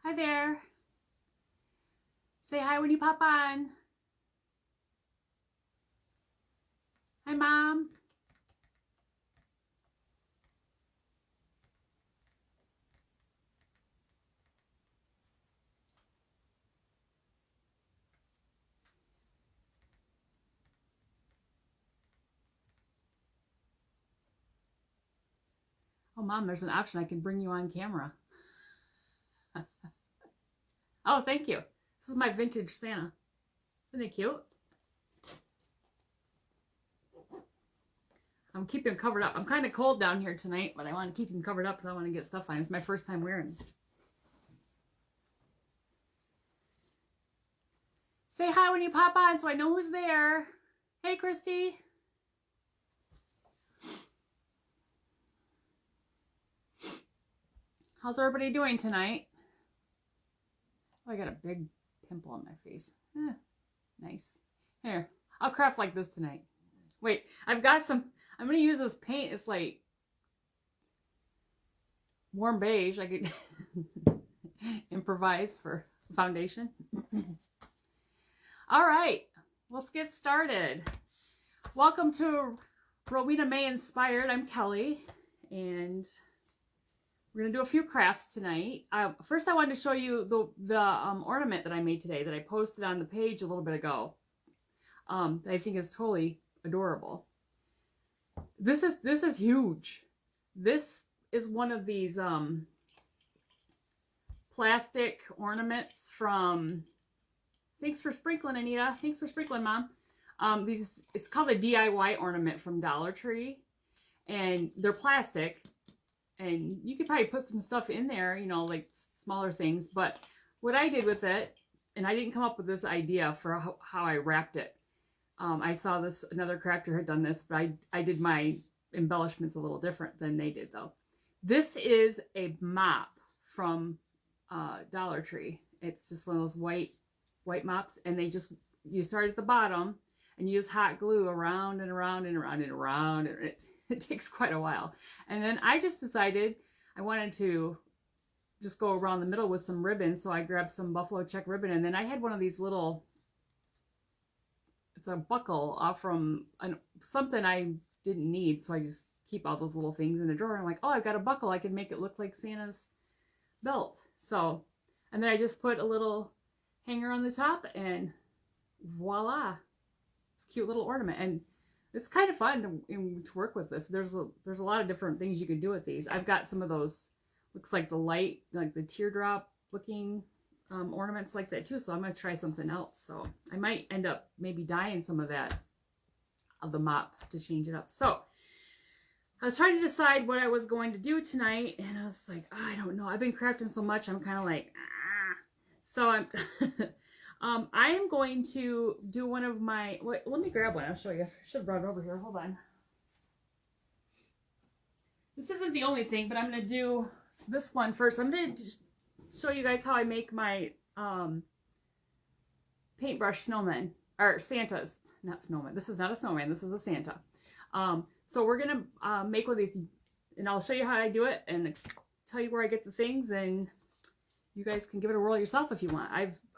Hi there. Say hi when you pop on. Hi, Mom. Oh, Mom, there's an option. I can bring you on camera. Oh, thank you. This is my vintage Santa. Isn't it cute? I'm keeping him covered up. I'm kind of cold down here tonight, but I want to keep him covered up because I want to get stuff on. It's my first time wearing it. Say hi when you pop on so I know who's there. Hey, Christy. How's everybody doing tonight? Oh, I got a big pimple on my face. Nice. Here, I'll craft like this tonight. Wait, I've got some. I'm going to use this paint. It's like warm beige. I could improvise for foundation. All right, let's get started. Welcome to Rowena May Inspired. I'm Kelly, and we're going to do a few crafts tonight. First, I wanted to show you the ornament that I made today that I posted on the page a little bit ago. That I think is totally adorable. This is huge. This is one of these plastic ornaments from. Thanks for sprinkling, Anita. Thanks for sprinkling, Mom. It's called a DIY ornament from Dollar Tree, and they're plastic. And you could probably put some stuff in there, you know, like smaller things. But what I did with it, and I didn't come up with this idea for how I wrapped it. I saw another crafter had done this, but I did my embellishments a little different than they did, though. This is a mop from Dollar Tree. It's just one of those white mops, and you start at the bottom, and you use hot glue around and around and around and around, and it takes quite a while. And then I just decided I wanted to just go around the middle with some ribbon, so I grabbed some buffalo check ribbon, and then I had one of these little, it's a buckle off from something I didn't need, so I just keep all those little things in a drawer. I'm like, oh, I've got a buckle, I can make it look like Santa's belt. So, and then I just put a little hanger on the top, and voila, it's a cute little ornament. And it's kind of fun to work with this. There's a lot of different things you can do with these. I've got some of those, looks like the light, like the teardrop looking ornaments like that too. So I'm going to try something else. So I might end up maybe dyeing some of the mop to change it up. So I was trying to decide what I was going to do tonight, and I was like, oh, I don't know. I've been crafting so much. I'm kind of like, So I'm, I am going to do one of my, wait, let me grab one. I'll show you. I should have brought it over here. Hold on. This isn't the only thing, but I'm going to do this one first. I'm going to show you guys how I make my paintbrush snowman, or Santas, not snowman. This is not a snowman. This is a Santa. So we're going to make one of these, and I'll show you how I do it and tell you where I get the things, and you guys can give it a whirl yourself if you want.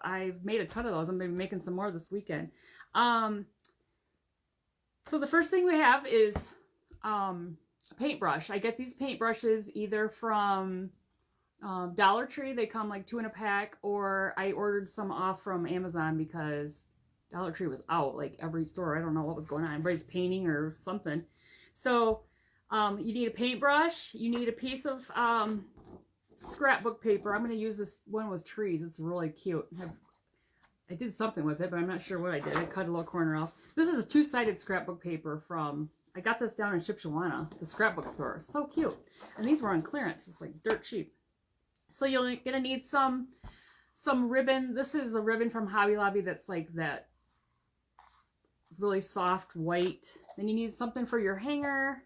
I've made a ton of those. I'm going to be making some more this weekend. So the first thing we have is a paintbrush. I get these paintbrushes either from Dollar Tree. They come like 2 in a pack, or I ordered some off from Amazon because Dollar Tree was out, like every store. I don't know what was going on. Everybody's painting or something. So you need a paintbrush. You need a piece of scrapbook paper. I'm going to use this one with trees. It's really cute. I did something with it, but I'm not sure what I did. I cut a little corner off. This is a 2-sided scrapbook paper from, I got this down in Shipshawana, the scrapbook store. So cute. And these were on clearance. It's like dirt cheap. So you're going to need some ribbon. This is a ribbon from Hobby Lobby that's like that really soft white. Then you need something for your hanger.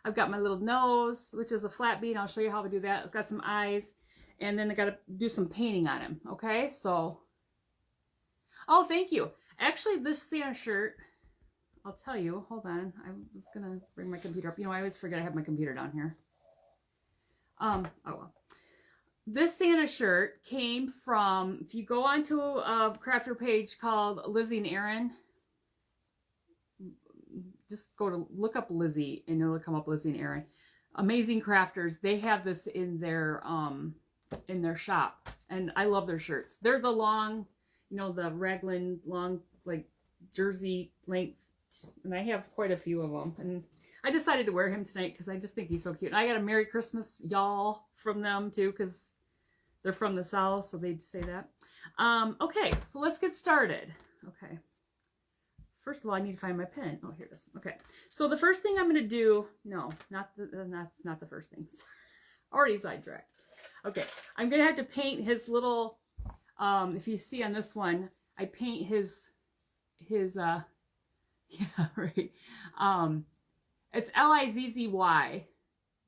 I've got my little nose, which is a flat bead. I'll show you how to do that. I've got some eyes, and then I got to do some painting on him. Okay, so, oh, thank you. Actually, this Santa shirt, I'll tell you. Hold on, I was gonna bring my computer up. You know, I always forget I have my computer down here. Oh well. this Santa shirt came from, if you go onto a crafter page called Lizzie and Aaron, just go to look up Lizzie and it'll come up, Lizzie and Aaron. Amazing crafters. They have this in their shop, and I love their shirts. They're the long, you know, the raglan long, like jersey length, and I have quite a few of them. And I decided to wear him tonight because I just think he's so cute. And I got a Merry Christmas y'all from them too, because they're from the South, so they'd say that. Okay, so let's get started. Okay. First of all, I need to find my pen. Oh, here it is. Okay. So the first thing I'm going to do, no, that's not the first thing. Already sidetracked. Okay. I'm going to have to paint his little, if you see on this one, I paint his, yeah, right. It's Lizzy,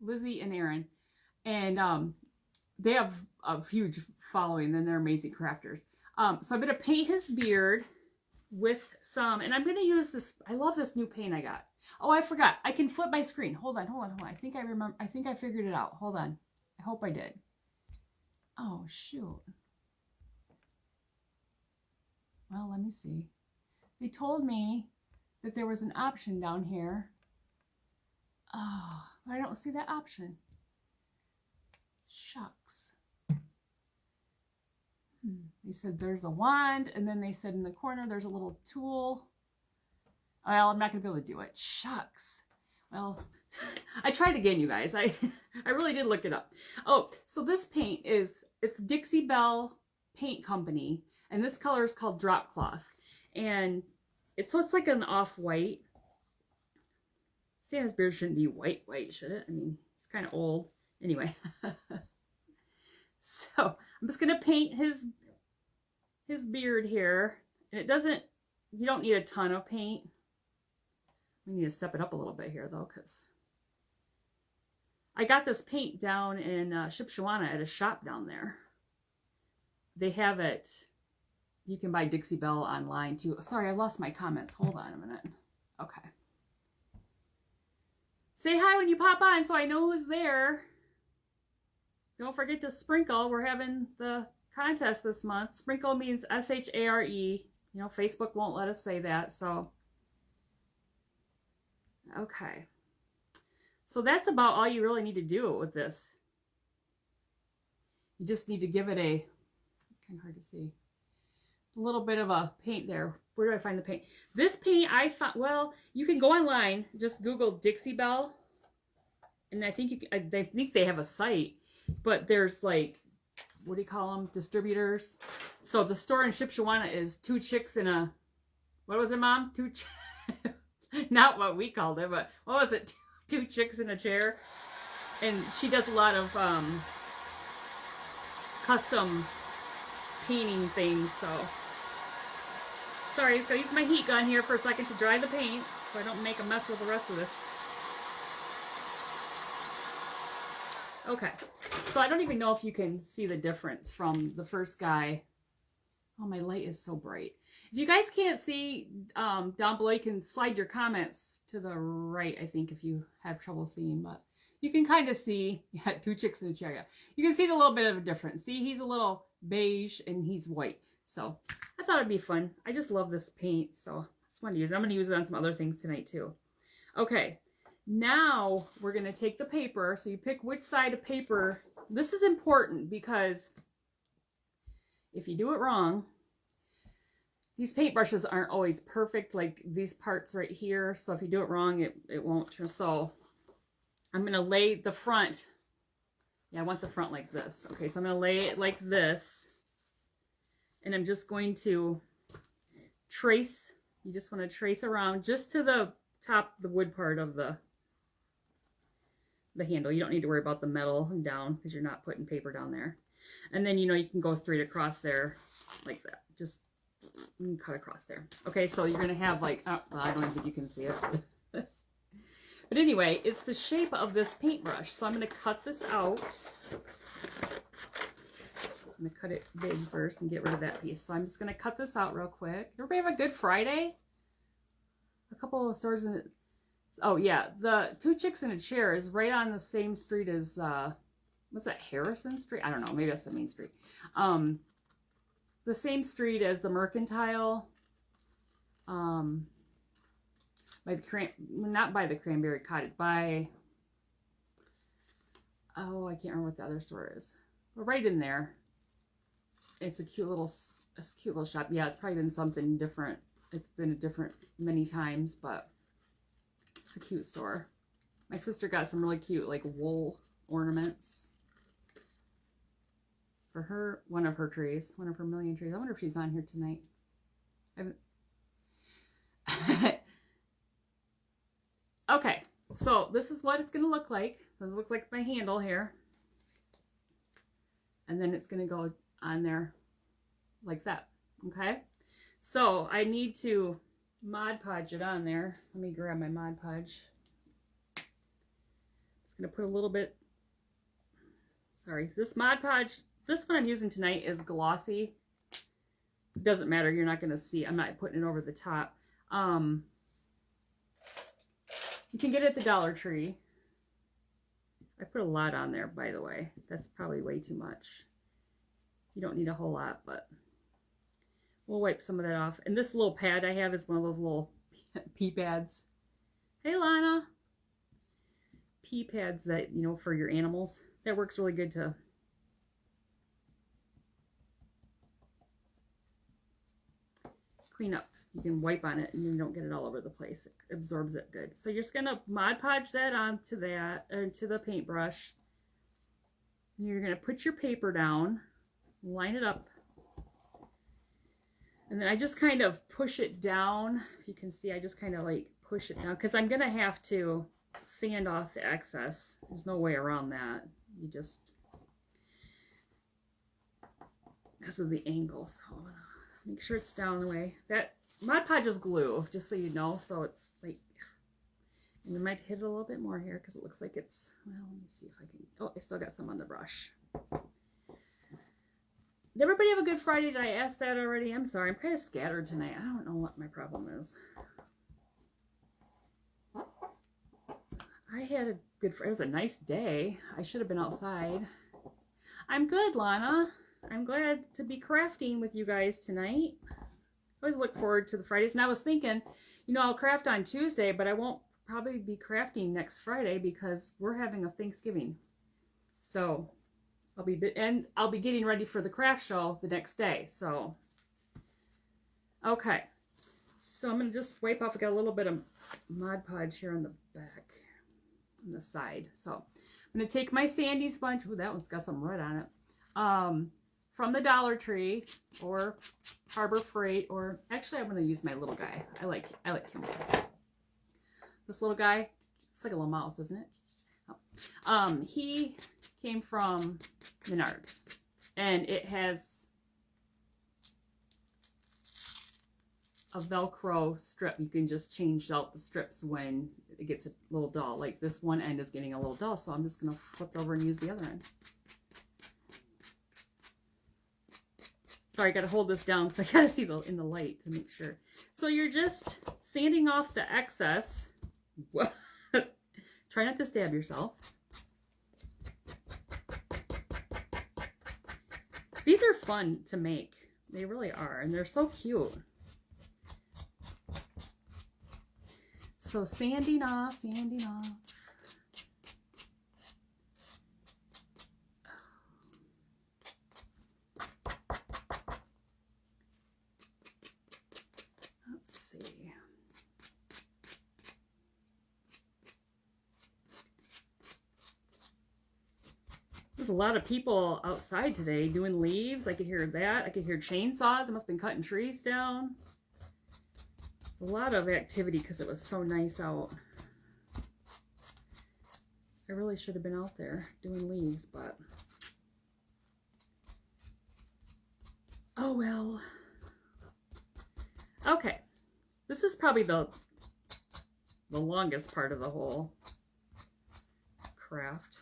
Lizzie and Aaron. And, they have a huge following, and they're amazing crafters. So I'm going to paint his beard with some, and I'm going to use this. I love this new paint I got. Oh, I forgot. I can flip my screen. Hold on. I think I remember. I think I figured it out. Hold on. I hope I did. Oh, shoot. Well, let me see. They told me that there was an option down here. Oh, I don't see that option. Shucks. They said there's a wand, and then they said in the corner there's a little tool. Well, I'm not going to be able to do it. Shucks. Well, I tried again, you guys. I really did look it up. Oh, so this paint it's Dixie Belle Paint Company, and this color is called Drop Cloth. And it's like an off-white. Santa's beard shouldn't be white, should it? I mean, it's kind of old. Anyway. So I'm just going to paint his beard here. And it doesn't, you don't need a ton of paint. We need to step it up a little bit here though, because I got this paint down in Shipshewana at a shop down there. They have it. You can buy Dixie Belle online too. Sorry, I lost my comments. Hold on a minute. Okay. Say hi when you pop on so I know who's there. Don't forget to sprinkle. We're having the contest this month. Sprinkle means S-H-A-R-E. You know, Facebook won't let us say that, so. Okay. So that's about all you really need to do with this. You just need to give it a, it's kind of hard to see, a little bit of a paint there. Where do I find the paint? This paint I found, well, you can go online, just Google Dixie Belle, and I think they have a site. But there's like, what do you call them? Distributors. So the store in Shipshewana is two chicks in a, what was it, Mom? Not what we called it, but what was it? Two chicks in a chair. And she does a lot of custom painting things, so. Sorry, I just gotta use my heat gun here for a second to dry the paint so I don't make a mess with the rest of this. Okay, so I don't even know if you can see the difference from the first guy. Oh, my light is so bright. If you guys can't see down below, you can slide your comments to the right, I think, if you have trouble seeing. But you can kind of see, yeah, two chicks in a chair. Yeah. You can see a little bit of a difference. See, he's a little beige and he's white. So I thought it'd be fun. I just love this paint, so I just wanted to use it. I'm going to use it on some other things tonight, too. Okay. Now we're going to take the paper. So you pick which side of paper. This is important because if you do it wrong, these paintbrushes aren't always perfect, like these parts right here. So if you do it wrong, it won't. So I'm going to lay the front. Yeah, I want the front like this. Okay, so I'm going to lay it like this. And I'm just going to trace. You just want to trace around just to the top, the wood part of the handle. You don't need to worry about the metal and down because you're not putting paper down there. And then, you know, you can go straight across there like that. Just cut across there. Okay, so you're going to have like, oh, well, I don't even think you can see it. But anyway, it's the shape of this paintbrush. So I'm going to cut this out. I'm going to cut it big first and get rid of that piece. So I'm just going to cut this out real quick. Everybody have a good Friday? A couple of stores in it. Oh yeah, the Two Chicks in a Chair is right on the same street as was that Harrison Street? I don't know. Maybe that's the main street. The same street as the Mercantile. By the not by the Cranberry Cottage, by, oh, I can't remember what the other store is. But right in there. It's a cute little shop. Yeah, it's probably been something different. It's been different many times, but it's a cute store. My sister got some really cute, like, wool ornaments for her, one of her trees, one of her million trees. I wonder if she's on here tonight. Okay, so this is what it's going to look like. This looks like my handle here. And then it's going to go on there like that. Okay, so I need to Mod Podge it on there. Let me grab my Mod Podge. Just going to put a little bit, sorry, this Mod Podge, this one I'm using tonight is glossy. It doesn't matter, you're not going to see, I'm not putting it over the top. You can get it at the Dollar Tree. I put a lot on there, by the way. That's probably way too much. You don't need a whole lot, but we'll wipe some of that off. And this little pad I have is one of those little pea pads. Hey, Lana. Pea pads that, you know, for your animals. That works really good to clean up. You can wipe on it and you don't get it all over the place. It absorbs it good. So you're just gonna Mod Podge that onto that, into the paintbrush. You're gonna put your paper down, line it up, and then I just kind of push it down. If you can see, I just kind of like push it down because I'm gonna have to sand off the excess. There's no way around that. You just, because of the angle. So I'm gonna make sure it's down the way. That Mod Podge is glue, just so you know, so it's like, and I might hit it a little bit more here because it looks like it's, well, let me see if I can, oh, I still got some on the brush. Did everybody have a good Friday? Did I ask that already? I'm sorry, I'm kind of scattered tonight. I don't know what my problem is. I had a good Friday. It was a nice day. I should have been outside. I'm good, Lana. I'm glad to be crafting with you guys tonight. I always look forward to the Fridays. And I was thinking, you know, I'll craft on Tuesday, but I won't probably be crafting next Friday because we're having a Thanksgiving. So I'll be getting ready for the craft show the next day. So, okay. So I'm going to just wipe off. I got a little bit of Mod Podge here on the back, on the side. So I'm going to take my sandy sponge. Oh, that one's got some red on it. From the Dollar Tree or Harbor Freight, or actually I'm going to use my little guy. I like him. This little guy, it's like a little mouse, isn't it? Oh. He came from Menards, and it has a Velcro strip. You can just change out the strips when it gets a little dull. Like this one end is getting a little dull, so I'm just going to flip it over and use the other end. Sorry, I got to hold this down because I got to see in the light to make sure. So you're just sanding off the excess. Try not to stab yourself. These are fun to make. They really are, and they're so cute. So sanding off, sanding off. There's a lot of people outside today doing leaves. I could hear that. I could hear chainsaws. They must have been cutting trees down. A lot of activity because it was so nice out. I really should have been out there doing leaves, but oh well. Okay, this is probably the longest part of the whole craft.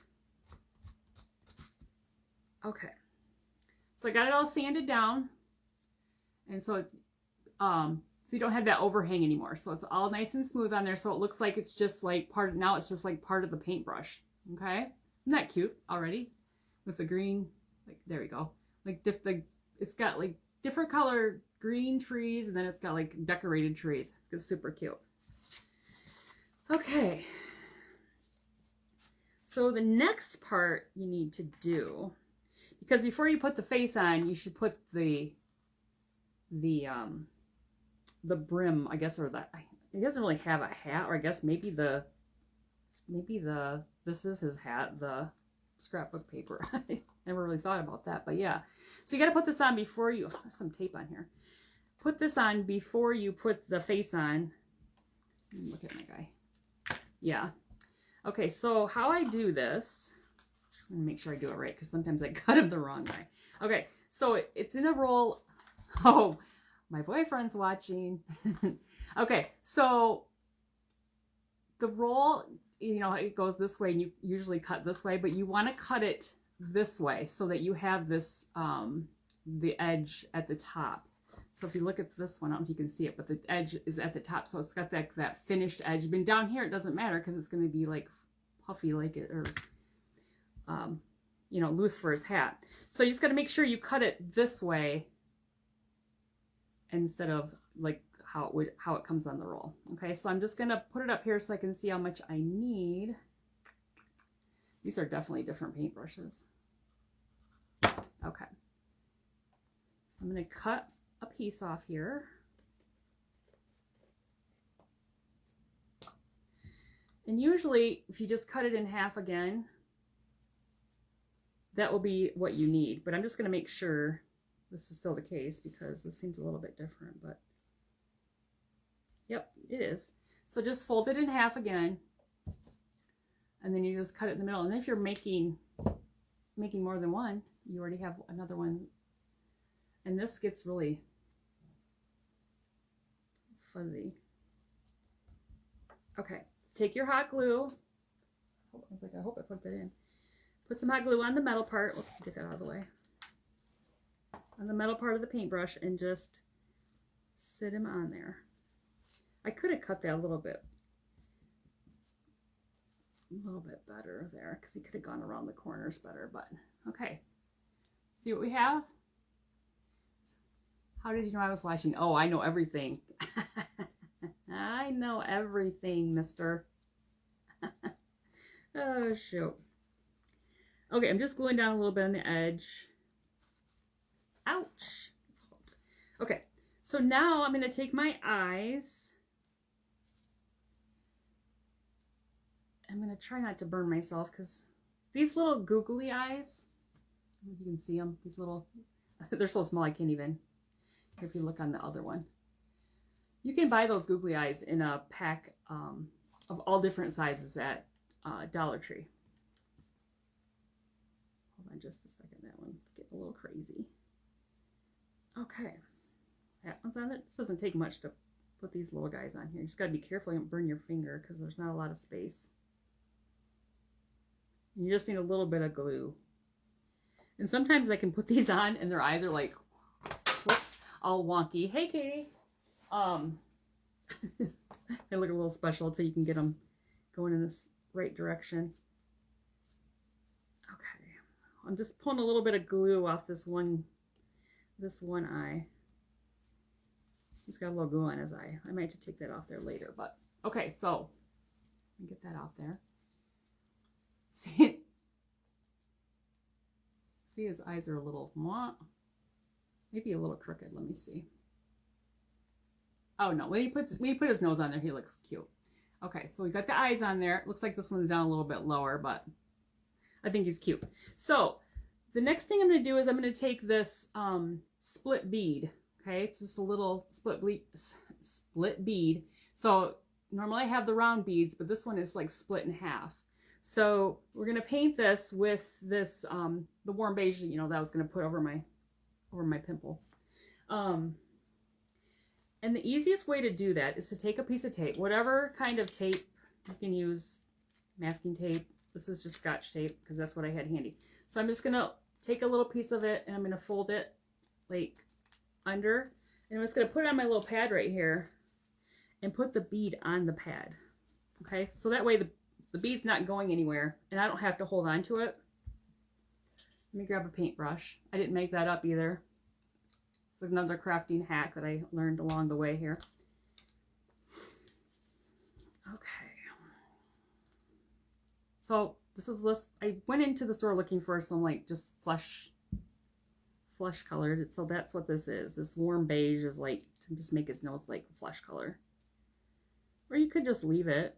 Okay, so I got it all sanded down, and so so you don't have that overhang anymore. So it's all nice and smooth on there. So it looks like it's just like now it's just like part of the paintbrush. Okay, isn't that cute already? with the green, like, there we go. Like, it's got like different color green trees, and then it's got like decorated trees. It's super cute. Okay. So the next part you need to do, because before you put the face on, you should put the brim, I guess, or he doesn't really have a hat, or I guess maybe this is his hat, the scrapbook paper. I never really thought about that, but yeah. So you got to put this on before you, there's some tape on here. Put this on before you put the face on. Look at my guy. Yeah. Okay, so how I do this, I'm gonna make sure I do it right, because sometimes I cut him the wrong way. Okay, so it's in a roll. Oh, my boyfriend's watching. Okay, so the roll, you know, it goes this way, and you usually cut this way, but you want to cut it this way so that you have this, the edge at the top. So if you look at this one, I don't know if you can see it, but the edge is at the top, so it's got that finished edge. But down here, it doesn't matter because it's going to be like puffy, like it, or you know, loose for his hat. So you just got to make sure you cut it this way instead of like how it comes on the roll. Okay, so I'm just going to put it up here so I can see how much I need. These are definitely different paintbrushes. Okay, I'm going to cut a piece off here. And usually if you just cut it in half again, that will be what you need. But I'm just going to make sure this is still the case because this seems a little bit different, but yep, it is. So just fold it in half again, and then you just cut it in the middle. And if you're making more than one, you already have another one. And this gets really fuzzy. Okay, take your hot glue. I hope I plugged that in. Put some hot glue on the metal part. Let's get that out of the way. On the metal part of the paintbrush, and just sit him on there. I could have cut that a little bit better there, because he could have gone around the corners better, but okay. See what we have? How did you know I was watching? Oh, I know everything. I know everything, mister. Oh, shoot. Okay, I'm just gluing down a little bit on the edge. Ouch. Okay, so now I'm going to take my eyes. I'm going to try not to burn myself, because these little googly eyes, I don't know if you can see them, these little, they're so small I can't even. If you look on the other one, you can buy those googly eyes in a pack of all different sizes at Dollar Tree. Hold on just a second, that one's getting a little crazy. Okay, that one's on it. This doesn't take much to put these little guys on here. You just got to be careful you don't burn your finger, because there's not a lot of space. You just need a little bit of glue. And sometimes I can put these on and their eyes are like, whoops, all wonky. Hey, Katie. They look a little special so you can get them going in this right direction. Okay, I'm just pulling a little bit of glue off this one eye. He's got a little glue on his eye. I might have to take that off there later, but okay, so let me get that out there. See his eyes are a little, maybe a little crooked. Let me see. Oh no, when he put his nose on there, he looks cute. Okay, so we got the eyes on there. It looks like this one's down a little bit lower, but I think he's cute. So the next thing I'm going to do is I'm going to take this split bead. Okay, it's just a little split bead. So normally I have the round beads, but this one is like split in half. So we're going to paint this with this, the warm beige, you know, that I was going to put over my pimple. And the easiest way to do that is to take a piece of tape, whatever kind of tape you can use, masking tape. This is just Scotch tape because that's what I had handy. So I'm just going to take a little piece of it and I'm going to fold it like under. And I'm just going to put it on my little pad right here and put the bead on the pad. Okay, so that way the bead's not going anywhere and I don't have to hold on to it. Let me grab a paintbrush. I didn't make that up either. It's another crafting hack that I learned along the way here. Okay. So this is this. I went into the store looking for some like just flesh colored. So that's what this is. This warm beige is like to just make his nose like flesh color. Or you could just leave it,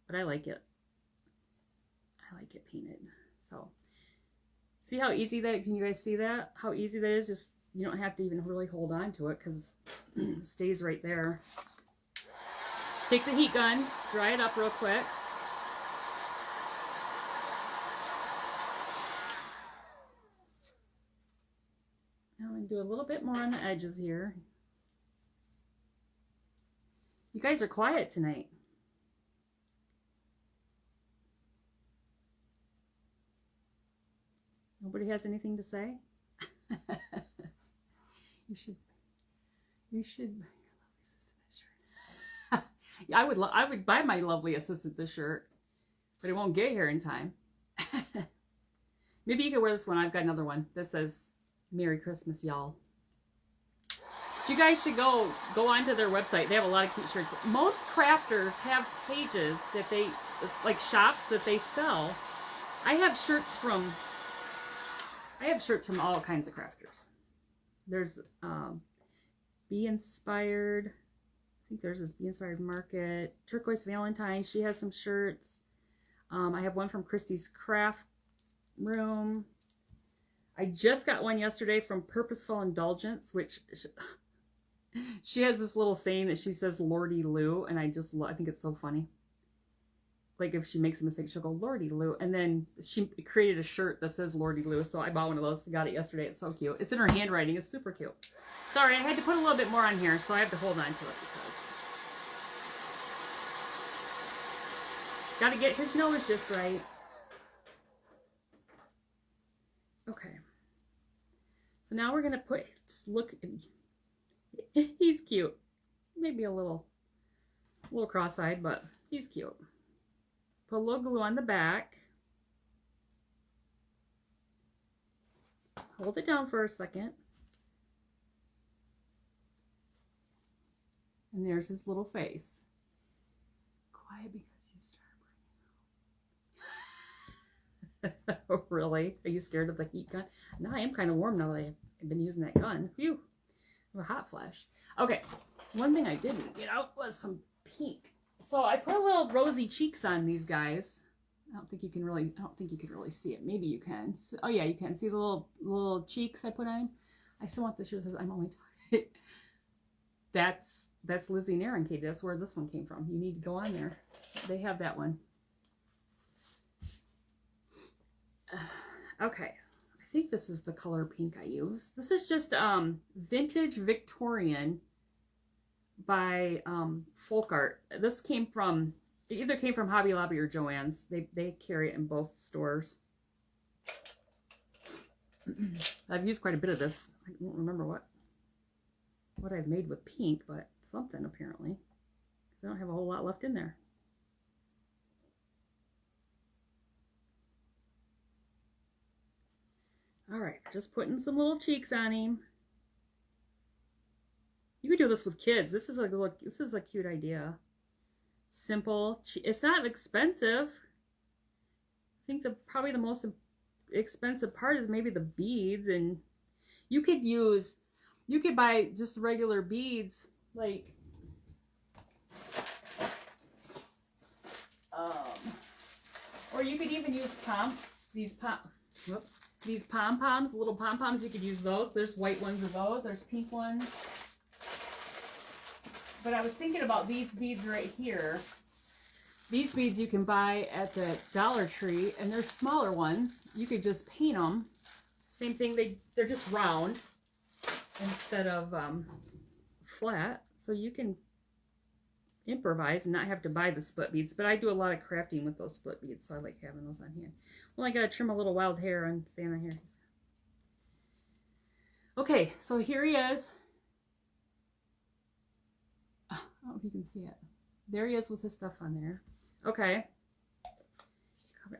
but I like it. I like it painted. So see how easy that, can you guys see that? How easy that is? Just, you don't have to even really hold on to it because it stays right there. Take the heat gun, dry it up real quick. Now I'm going to do a little bit more on the edges here. You guys are quiet tonight. Nobody has anything to say? You should buy your lovely assistant this shirt. Yeah, I would buy my lovely assistant this shirt, but it won't get here in time. Maybe you could wear this one. I've got another one that says Merry Christmas, y'all. But you guys should go onto their website. They have a lot of cute shirts. Most crafters have pages that it's like shops that they sell. I have shirts from all kinds of crafters. There's Be Inspired. I think there's this Be Inspired Market. Turquoise Valentine. She has some shirts. I have one from Christie's Craft Room. I just got one yesterday from Purposeful Indulgence, which she has this little saying that she says Lordy Lou, and I think it's so funny. Like if she makes a mistake, she'll go Lordy Lou, and then she created a shirt that says Lordy Lou, so I bought one of those. Got it yesterday. It's so cute. It's in her handwriting. It's super cute. Sorry, I had to put a little bit more on here, so I have to hold on to it because got to get his nose just right. Okay. So now we're gonna just look. He's cute. Maybe a little cross-eyed, but he's cute. Put a little glue on the back. Hold it down for a second. And there's his little face. Quiet because you start burning out. Really? Are you scared of the heat gun? No, I am kind of warm now that I've been using that gun. Phew. A hot flash. Okay. One thing I didn't get out was some pink. So I put a little rosy cheeks on these guys. I don't think you can really see it. Maybe you can. So, oh yeah, you can see the little cheeks I put on. I still want this shirt that says I'm only tired. That's Lizzie and Aaron, Katie. That's where this one came from. You need to go on there. They have that one. Okay. I think this is the color pink I use. This is just Vintage Victorian by Folk Art. This it either came from Hobby Lobby or Joann's. They carry it in both stores. I've used quite a bit of this. I don't remember what I've made with pink, but something apparently. I don't have a whole lot left in there. All right, just putting some little cheeks on him. You could do this with kids. This is a cute idea. Simple. It's not expensive. I think probably the most expensive part is maybe the beads, and you could buy just regular beads like or you could even use these pom-poms, little pom-poms. You could use those. There's white ones of those. There's pink ones. But I was thinking about these beads right here. These beads you can buy at the Dollar Tree, and they're smaller ones. You could just paint them. Same thing, they're just round instead of flat. So you can improvise and not have to buy the split beads. But I do a lot of crafting with those split beads, so I like having those on hand. Well, I gotta trim a little wild hair on Santa here. Okay, so here he is. I don't know if you can see it. There he is with his stuff on there. Okay.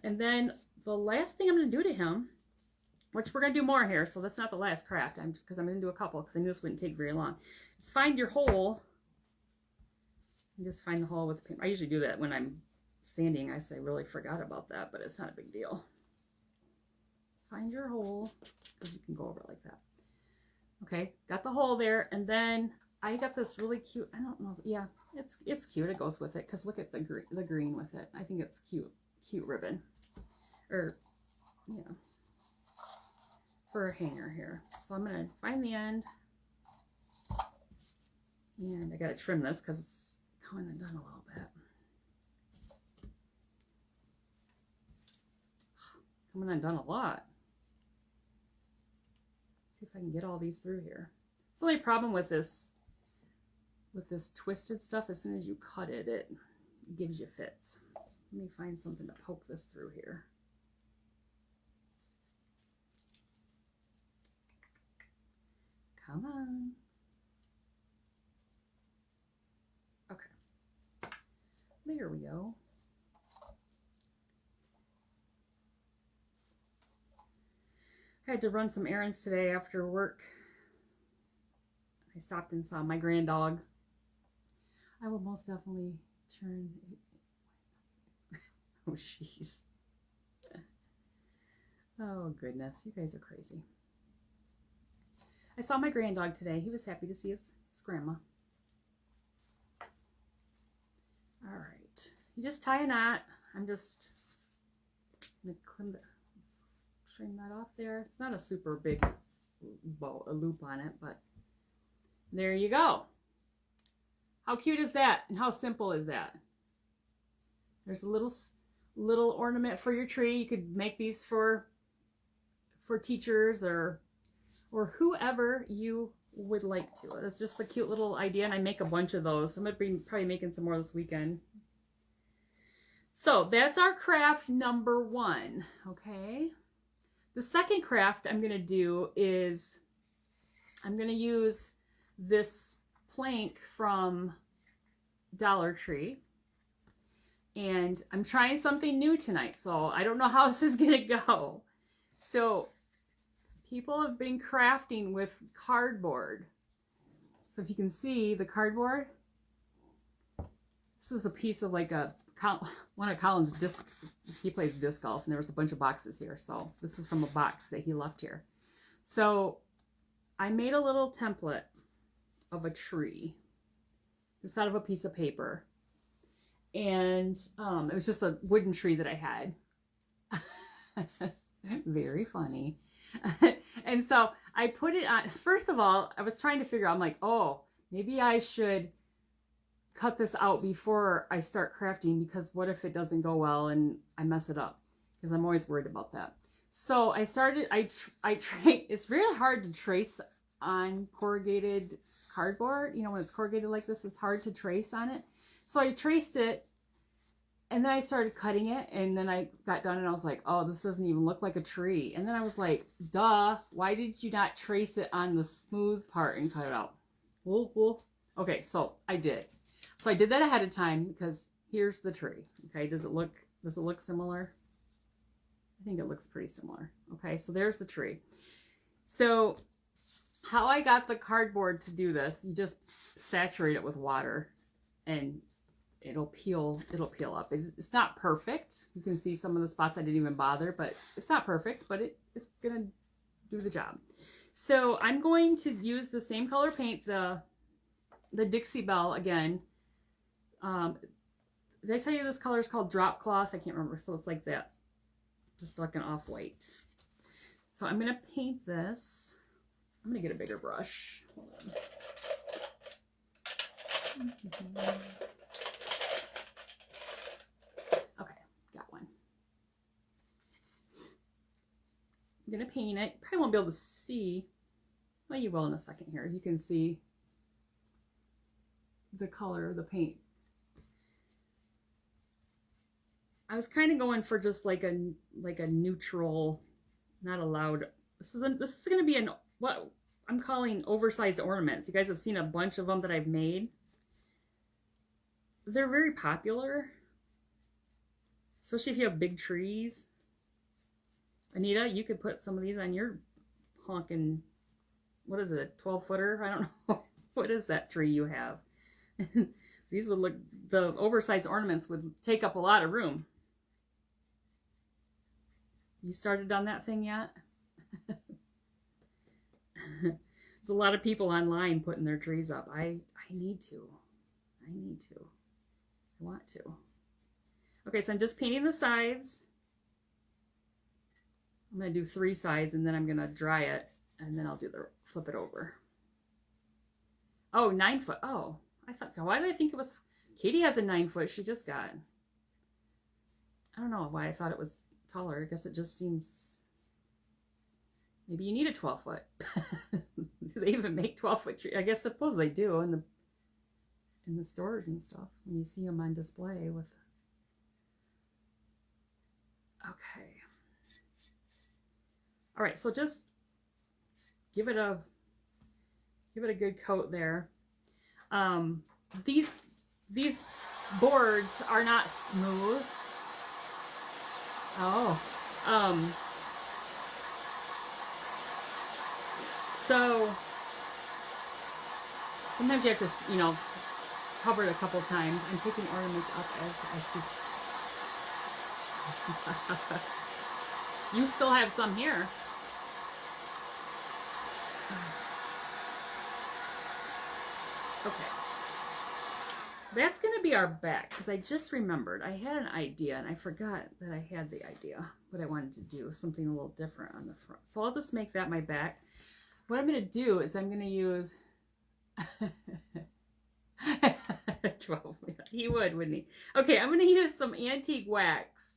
And then the last thing I'm going to do to him, which we're going to do more here, so that's not the last craft, because I'm going to do a couple, because I knew this wouldn't take very long. Just find your hole, and just find the hole with the paint. I usually do that when I'm sanding. I say, really forgot about that, but it's not a big deal. Find your hole, because you can go over it like that. Okay, got the hole there, and then I got this really cute, I don't know, yeah, it's cute. It goes with it, because look at the green with it. I think it's cute ribbon, or, yeah, for a hanger here. So I'm going to find the end, and I got to trim this, because it's coming undone a little bit. Coming undone a lot. See if I can get all these through here. It's the only problem with this twisted stuff. As soon as you cut it, it gives you fits. Let me find something to poke this through here. Come on. Okay. There we go. I had to run some errands today after work. I stopped and saw my grand dog. I will most definitely turn. Oh, jeez. Oh, goodness. You guys are crazy. I saw my grand dog today. He was happy to see his grandma. All right. You just tie a knot. I'm just going to trim that off there. It's not a super big bow, a loop on it, but there you go. How cute is that? And how simple is that? There's a little ornament for your tree. You could make these for teachers or whoever you would like to. It's just a cute little idea, and I make a bunch of those. I'm going to be probably making some more this weekend. So that's our craft number 1, okay? The second craft I'm going to do is I'm going to use this plank from Dollar Tree, and I'm trying something new tonight, so I don't know how this is going to go. So people have been crafting with cardboard. So if you can see the cardboard, this was a piece of like one of Colin's disc. He plays disc golf, and there was a bunch of boxes here. So this is from a box that he left here. So I made a little template of a tree just out of a piece of paper, and it was just a wooden tree that I had. Very funny. And so I put it on. First of all, I was trying to figure out, I'm like, oh, maybe I should cut this out before I start crafting, because what if it doesn't go well and I mess it up? Because I'm always worried about that. So I started, it's really hard to trace on corrugated cardboard. You know, when it's corrugated like this, it's hard to trace on it. So I traced it, and then I started cutting it, and then I got done, and I was like, oh, this doesn't even look like a tree. And then I was like, duh, why did you not trace it on the smooth part and cut it out? Okay, so I did. So I did that ahead of time, because here's the tree. Okay, does it look similar? I think it looks pretty similar. Okay, so there's the tree. So how I got the cardboard to do this, you just saturate it with water, and it'll peel up. It's not perfect. You can see some of the spots I didn't even bother, but it's not perfect, but it's gonna do the job. So I'm going to use the same color paint, the Dixie Belle again. Did I tell you this color is called Drop Cloth? I can't remember. So it's like that, just like an off-white. So I'm gonna paint this. I'm gonna get a bigger brush. Hold on. Okay, got one. I'm gonna paint it. Probably won't be able to see. Well, you will in a second here. You can see the color of the paint. I was kind of going for just like a neutral, not a loud. This is going to be what I'm calling oversized ornaments. You guys have seen a bunch of them that I've made. They're very popular, especially if you have big trees. Anita, you could put some of these on your honking, what is it, 12-footer? I don't know. What is that tree you have? These would look, the oversized ornaments would take up a lot of room. You started on that thing yet? There's a lot of people online putting their trees up. I need to. I need to. I want to. Okay, so I'm just painting the sides. I'm going to do 3 sides and then I'm going to dry it and then I'll do the flip it over. Oh, 9 foot. Oh, I thought, why did I think it was, Katie has a 9 foot she just got. I don't know why I thought it was taller. I guess it just seems, maybe you need a 12 foot. Do they even make 12 foot trees? I guess suppose they do in the stores and stuff when you see them on display with. Okay. All right, so just give it a good coat there. These boards are not smooth. Oh. So sometimes you have to, you know, cover it a couple times. I'm picking ornaments up as I see. You still have some here. Okay. That's going to be our back, because I just remembered I had an idea and I forgot that I had the idea, what I wanted to do, something a little different on the front. So I'll just make that my back. What I'm going to do is I'm going to use 12. He would, wouldn't he? Okay, I'm going to use some antique wax.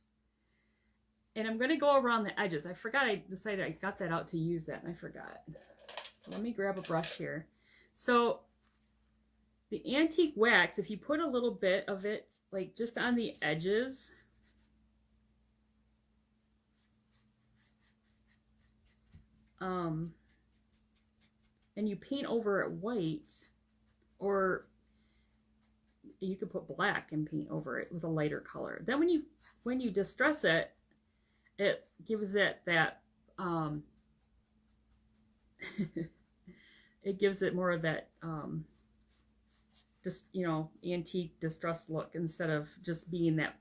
And I'm going to go around the edges. I forgot, I decided I got that out to use that and I forgot. So let me grab a brush here. So the antique wax, if you put a little bit of it, like just on the edges, and you paint over it white, or you could put black and paint over it with a lighter color. Then when you distress it, it gives it that it gives it more of that just, you know, antique distressed look instead of just being that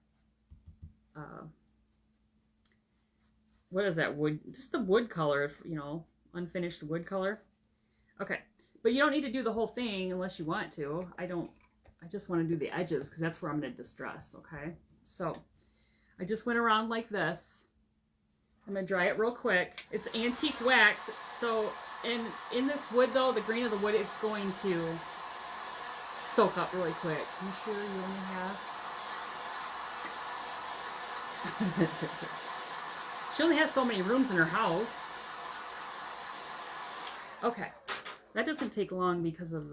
what is that, wood, just the wood color, you know, unfinished wood color. Okay, but you don't need to do the whole thing unless you want to. I just want to do the edges because that's where I'm going to distress. Okay, so I just went around like this. I'm going to dry it real quick. It's antique wax, so in this wood though, the grain of the wood, it's going to soak up really quick. Are you sure you only have? She only has so many rooms in her house. Okay, that doesn't take long because of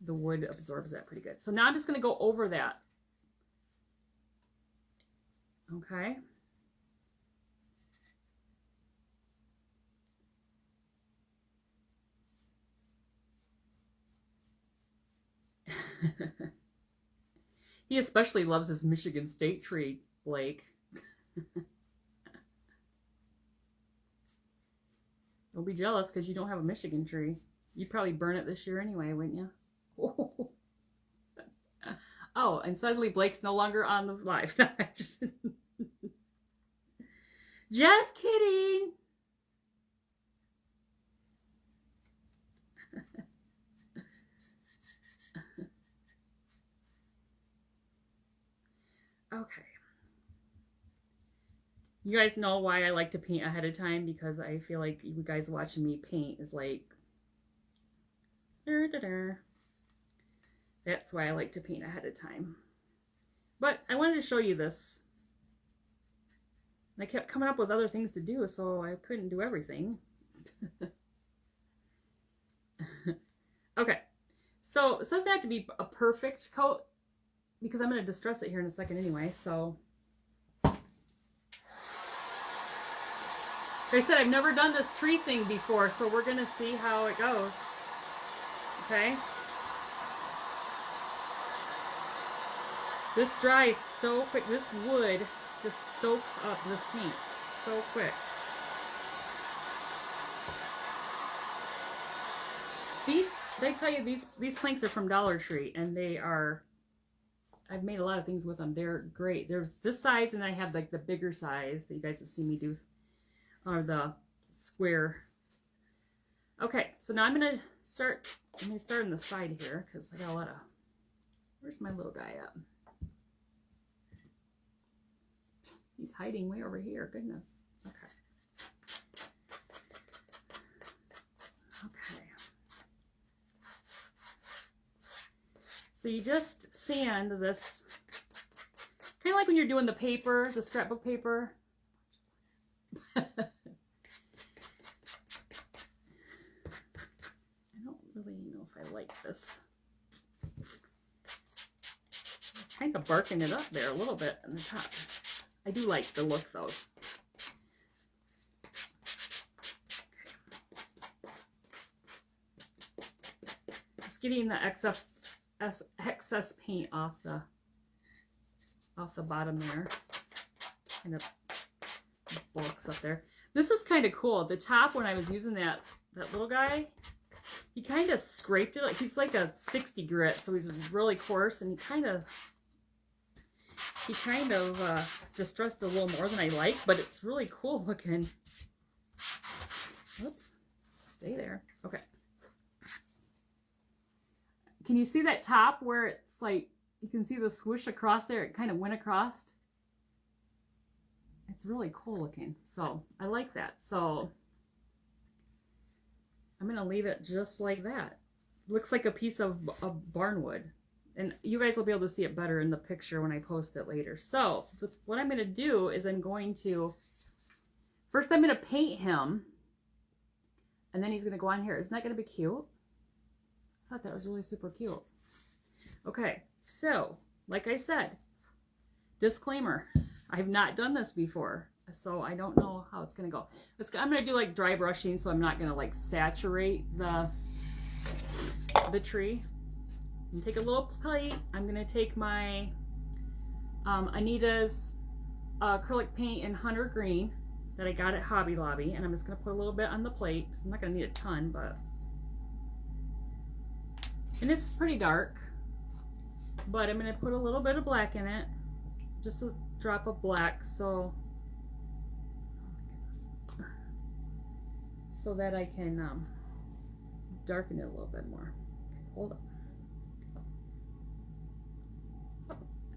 the wood absorbs that pretty good. So now I'm just going to go over that. Okay. He especially loves his Michigan State tree, Blake. Don't be jealous because you don't have a Michigan tree. You'd probably burn it this year anyway, wouldn't you? Oh, and suddenly Blake's no longer on the live. just kidding. Okay. You guys know why I like to paint ahead of time, because I feel like you guys watching me paint is like, that's why I like to paint ahead of time. But I wanted to show you this. I kept coming up with other things to do, so I couldn't do everything. Okay, so it doesn't have to be a perfect coat, because I'm going to distress it here in a second anyway, so. Like I said, I've never done this tree thing before, so we're going to see how it goes. Okay? This dries so quick. This wood just soaks up this paint. so quick. These, they tell you these planks are from Dollar Tree, and they are, I've made a lot of things with them. They're great. They're this size, and I have like the bigger size that you guys have seen me do, or the square. Okay, so now I'm gonna start on the side here because I got a lot of, where's my little guy at? He's hiding way over here, goodness. Okay. Okay. So you just sand this, kind of like when you're doing the paper, the scrapbook paper. I don't really know if I like this. It's kind of barking it up there a little bit on the top. I do like the look though. Just getting the excess paint off the bottom there. Kind of bulks up there. This is kind of cool. The top, when I was using that little guy, he kind of scraped it. He's like a 60 grit, so he's really coarse, and he kind of distressed a little more than I like, but it's really cool looking. Oops, stay there. Okay. Can you see that top where it's like, you can see the swoosh across there? It kind of went across. It's really cool looking. So I like that. So I'm going to leave it just like that. Looks like a piece of barnwood. And you guys will be able to see it better in the picture when I post it later. So what I'm going to do is first I'm going to paint him. And then he's going to go on here. Isn't that going to be cute? I thought that was really super cute. Okay, so like I said, disclaimer, I've not done this before, so I don't know how it's going to go. I'm going to do like dry brushing, so I'm not going to like saturate the tree. I'm going to take a little plate. I'm going to take my Anita's acrylic paint in Hunter Green that I got at Hobby Lobby, and I'm just going to put a little bit on the plate. I'm not going to need a ton, but... And it's pretty dark, but I'm going to put a little bit of black in it. Just a drop of black, so that I can darken it a little bit more. Hold on.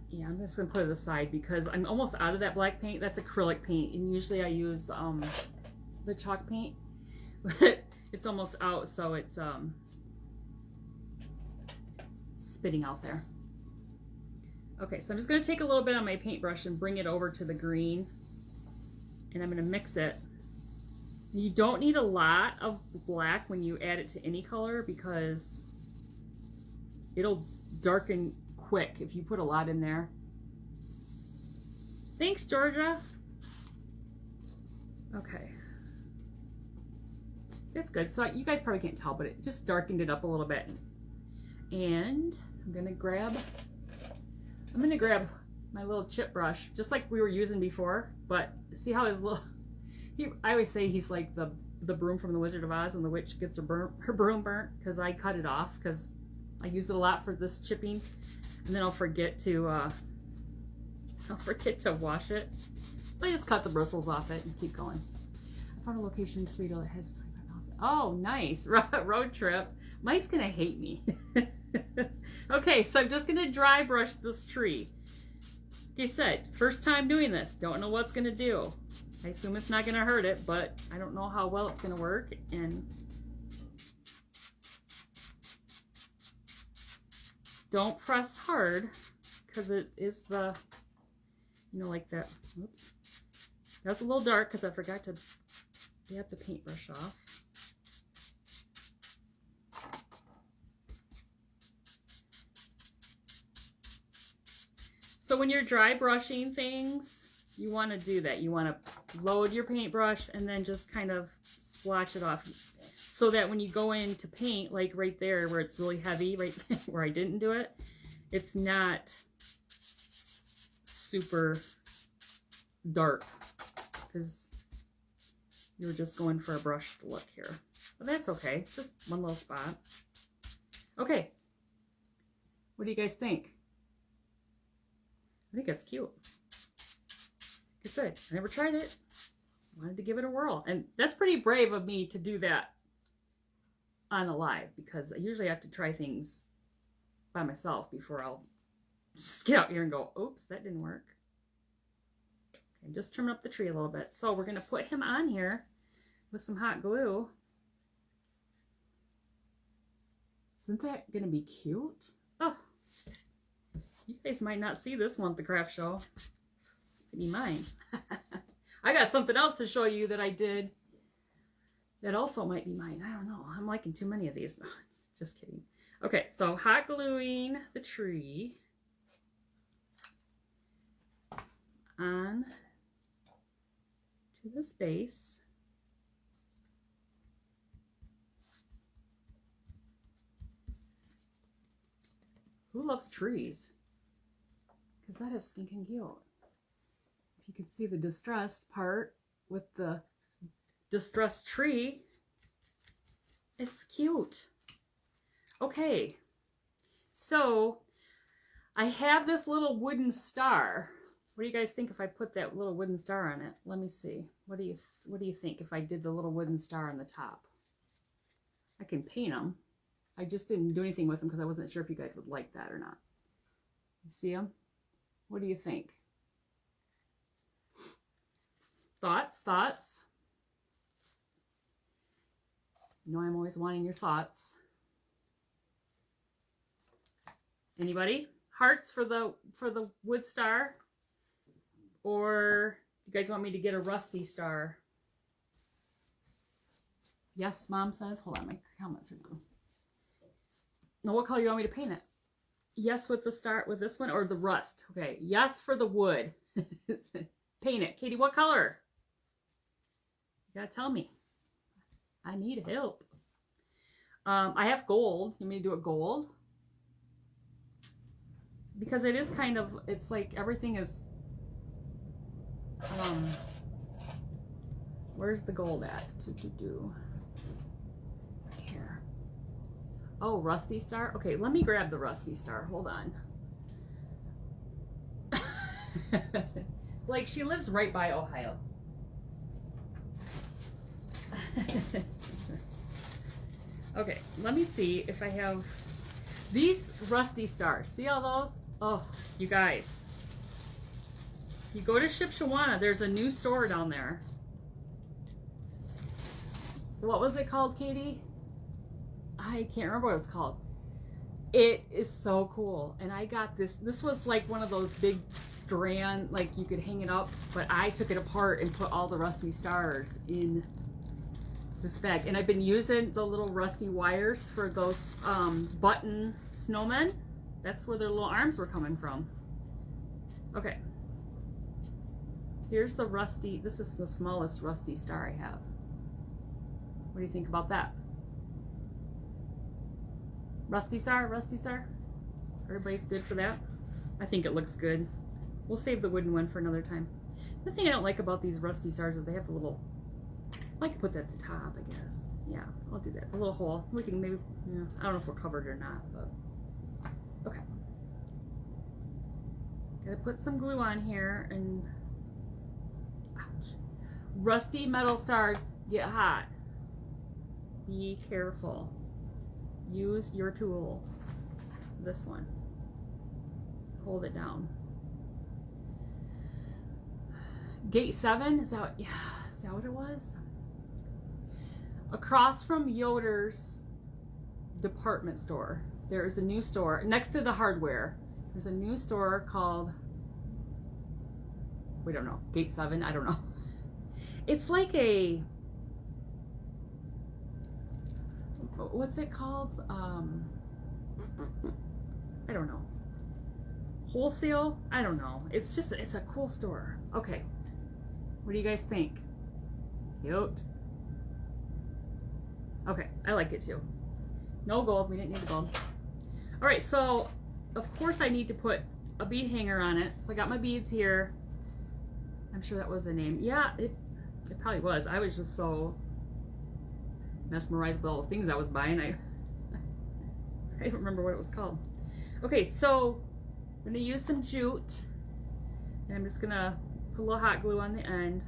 Yeah, I'm just going to put it aside because I'm almost out of that black paint. That's acrylic paint, and usually I use the chalk paint, but it's almost out, so it's spitting out there. Okay, so I'm just going to take a little bit on my paintbrush and bring it over to the green, and I'm going to mix it. You don't need a lot of black when you add it to any color because it'll darken quick if you put a lot in there. Thanks, Georgia. Okay. That's good. So you guys probably can't tell, but it just darkened it up a little bit. And I'm gonna grab my little chip brush, just like we were using before, but see how his little, I always say he's like the broom from the Wizard of Oz, and the witch gets her broom burnt, because I cut it off, because I use it a lot for this chipping, and then I'll forget to wash it. I just cut the bristles off it and keep going. I found a location in Toledo that has 25,000. Oh, nice. Road trip. Mike's gonna hate me. Okay, so I'm just gonna dry brush this tree. Like I said, first time doing this. Don't know what's gonna do. I assume it's not gonna hurt it, but I don't know how well it's gonna work. And don't press hard, because it is the, you know, like that. Oops. That's a little dark because I forgot to dab the paintbrush off. So when you're dry brushing things, you want to do that. You want to load your paintbrush and then just kind of splotch it off, so that when you go in to paint, like right there where it's really heavy, right where I didn't do it, it's not super dark, because You were just going for a brushed look here. But that's okay. Just one little spot. Okay. What do you guys think? I think that's cute. Like I said, I never tried it. Wanted to give it a whirl. And that's pretty brave of me to do that on a live, because I usually have to try things by myself before I'll just get out here and go, oops, that didn't work. Okay, just trimming up the tree a little bit. So we're going to put him on here with some hot glue. Isn't that going to be cute? Oh, you guys might not see this one at the craft show. It's pretty mine. I got something else to show you that I did that also might be mine. I don't know. I'm liking too many of these. Just kidding. Okay, so hot gluing the tree on to this base. Who loves trees? Because that is stinking cute. If you could see the distressed part with the distressed tree, it's cute. Okay, so I have this little wooden star. What do you guys think if I put that little wooden star on it? Let me see. What do you think if I did the little wooden star on the top? I can paint them. I just didn't do anything with them because I wasn't sure if you guys would like that or not. You see them? What do you think? Thoughts? Thoughts? You know I'm always wanting your thoughts. Anybody? Hearts for the wood star? Or you guys want me to get a rusty star? Yes, Mom says. Hold on, my comments are going. Now, what color you want me to paint it? Yes with the star, with this one, or the rust? Okay, yes for the wood. Paint it. Katie, what color? You gotta tell me. I need help. I have gold. You want me to do it gold? Because it is kind of, it's like everything is, where's the gold at? Right here. Oh, rusty star? Okay, let me grab the rusty star. Hold on. Like, she lives right by Ohio. Okay, let me see if I have these rusty stars. See all those? Oh, you guys. You go to Shipshewana, there's a new store down there. What was it called, Katie? I can't remember what it's called. It is so cool. And I got this. This was like one of those big strand, like you could hang it up, but I took it apart and put all the rusty stars in this bag. And I've been using the little rusty wires for those button snowmen. That's where their little arms were coming from. Okay. Here's the rusty, this is the smallest rusty star I have. What do you think about that? Rusty star, rusty star? Everybody's good for that? I think it looks good. We'll save the wooden one for another time. The thing I don't like about these rusty stars is they have the little, I could put that at the top, I guess. Yeah, I'll do that. A little hole. We can maybe, yeah, I don't know if we're covered or not, but okay. Gotta put some glue on here and, ouch. Rusty metal stars get hot. Be careful. Use your tool. This one. Hold it down. Gate 7, is that what, yeah, is that what it was? Across from Yoder's department store, there is a new store next to the hardware. There's a new store called, we don't know, Gate 7, I don't know. It's like a, what's it called? I don't know. Wholesale? I don't know. It's just, it's a cool store. Okay. What do you guys think? Cute. Okay, I like it too. No gold, we didn't need the gold. All right, so of course I need to put a bead hanger on it. So I got my beads here. I'm sure that was the name. Yeah, It probably was. I was just so mesmerized with all the things I was buying. I don't remember what it was called. Okay, so I'm going to use some jute. And I'm just going to put a little hot glue on the end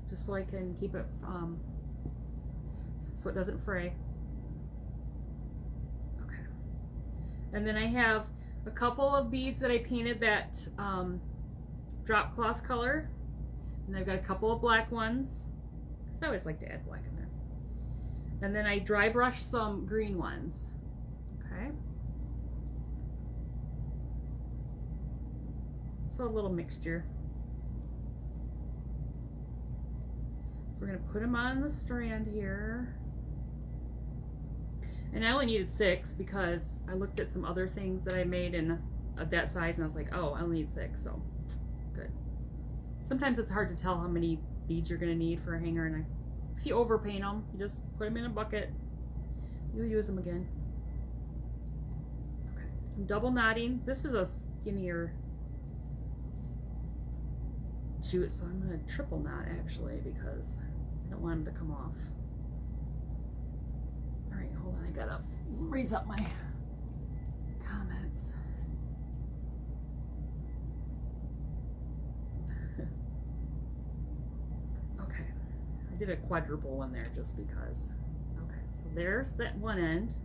just so I can keep it so it doesn't fray. Okay. And then I have a couple of beads that I painted that drop cloth color. And I've got a couple of black ones. Because I always like to add black in there. And then I dry brushed some green ones. Okay. So a little mixture. So we're going to put them on the strand here. And I only needed 6 because I looked at some other things that I made of that size and I was like, oh, I only need 6, so good. Sometimes it's hard to tell how many beads you're going to need for a hanger, and if you overpaint them, you just put them in a bucket. You'll use them again. Okay. I'm double knotting. This is a skinnier jute, so I'm going to triple knot actually because I don't want them to come off. All right, hold on. I gotta raise up my comments. Okay, I did a quadruple one there just because. Okay, so there's that one end.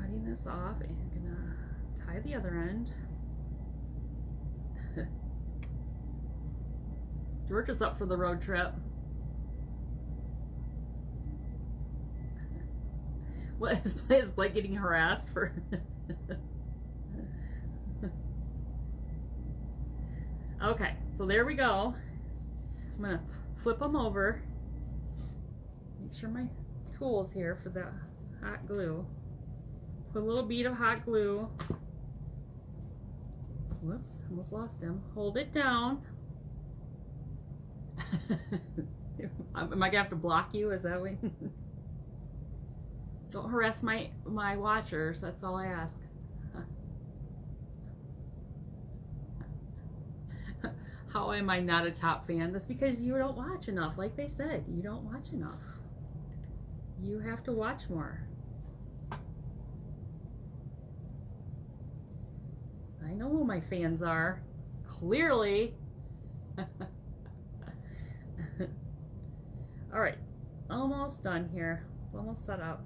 Cutting this off and gonna tie the other end. George is up for the road trip. What is Blake getting harassed for? Okay, so there we go. I'm gonna flip them over. Make sure my tool is here for the hot glue. Put a little bead of hot glue. Whoops, almost lost him. Hold it down. Am I gonna have to block you? Is that what? Don't harass my watchers. That's all I ask. How am I not a top fan? That's because you don't watch enough. Like they said, you don't watch enough. You have to watch more. I know who my fans are. Clearly. All right, almost done here. Almost set up.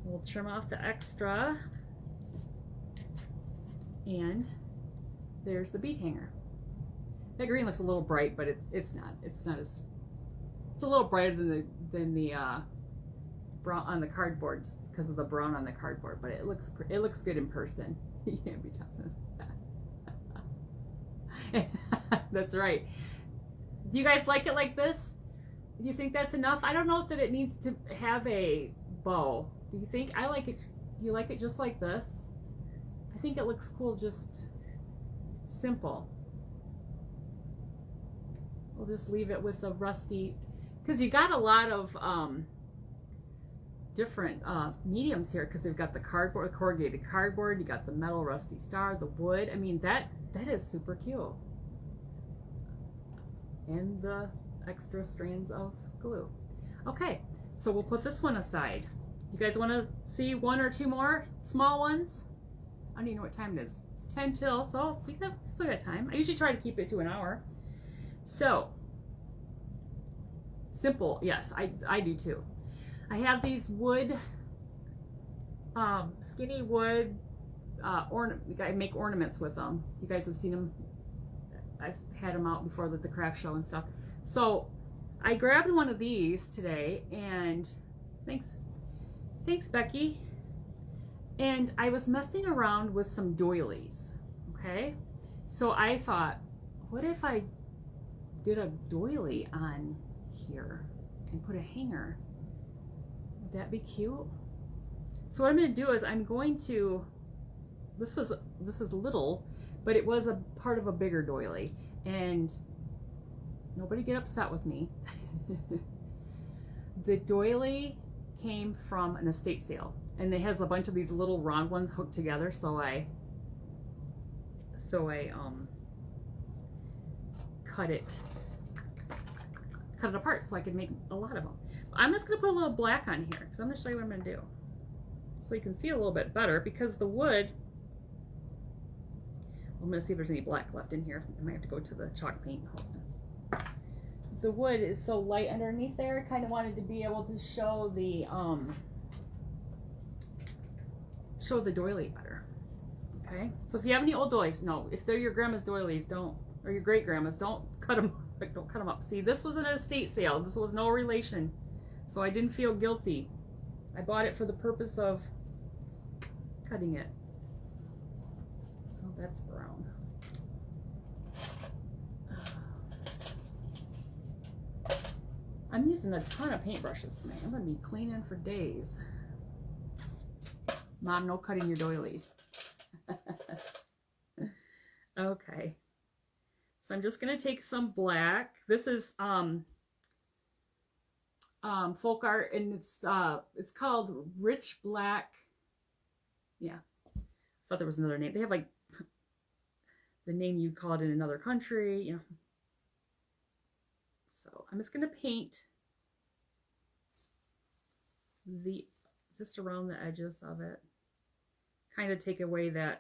We'll trim off the extra, and there's the bead hanger. That green looks a little bright, but it's not as, it's a little brighter than the brown on the cardboard because of the brown on the cardboard, but it looks good in person. You can't be telling. That's right. Do you guys like it like this? Do you think that's enough? I don't know that it needs to have a bow. Do you think? I like it. Do you like it just like this? I think it looks cool, just simple. We'll just leave it with a rusty, because you got a lot of different mediums here, because they've got the cardboard, corrugated cardboard, you got the metal rusty star, the wood. I mean, that is super cute. And the extra strands of glue. Okay, so we'll put this one aside. You guys want to see 1 or 2 more small ones? I don't even know what time it is. It's 10 till, so we still got time. I usually try to keep it to an hour. So, simple, yes, I do too. I have these wood, skinny wood, I make ornaments with them. You guys have seen them. I've had them out before at the craft show and stuff. So I grabbed one of these today, and thanks Becky. And I was messing around with some doilies, okay? So I thought, what if I did a doily on here and put a hanger? Would that be cute? So what I'm going to do is I'm going to, this is little, but it was a part of a bigger doily, and nobody get upset with me. The doily came from an estate sale, and it has a bunch of these little round ones hooked together, so I cut it apart so I could make a lot of them. I'm just going to put a little black on here because I'm going to show you what I'm going to do. So you can see a little bit better because the wood, I'm going to see if there's any black left in here. I might have to go to the chalk paint. The wood is so light underneath there. I kind of wanted to be able to show the doily better. Okay, so if you have any old doilies, no, if they're your grandma's doilies, don't, or your great grandma's, don't cut them up. See, this was an estate sale. This was no relation, so I didn't feel guilty. I bought it for the purpose of cutting it. Oh, that's brown. I'm using a ton of paintbrushes tonight. I'm going to be cleaning for days. Mom, no cutting your doilies. Okay. So I'm just going to take some black. This is folk art, and it's called Rich Black. Yeah. I thought there was another name. They have like the name you'd call it in another country, you know. So I'm just going to paint just around the edges of it. Kind of take away the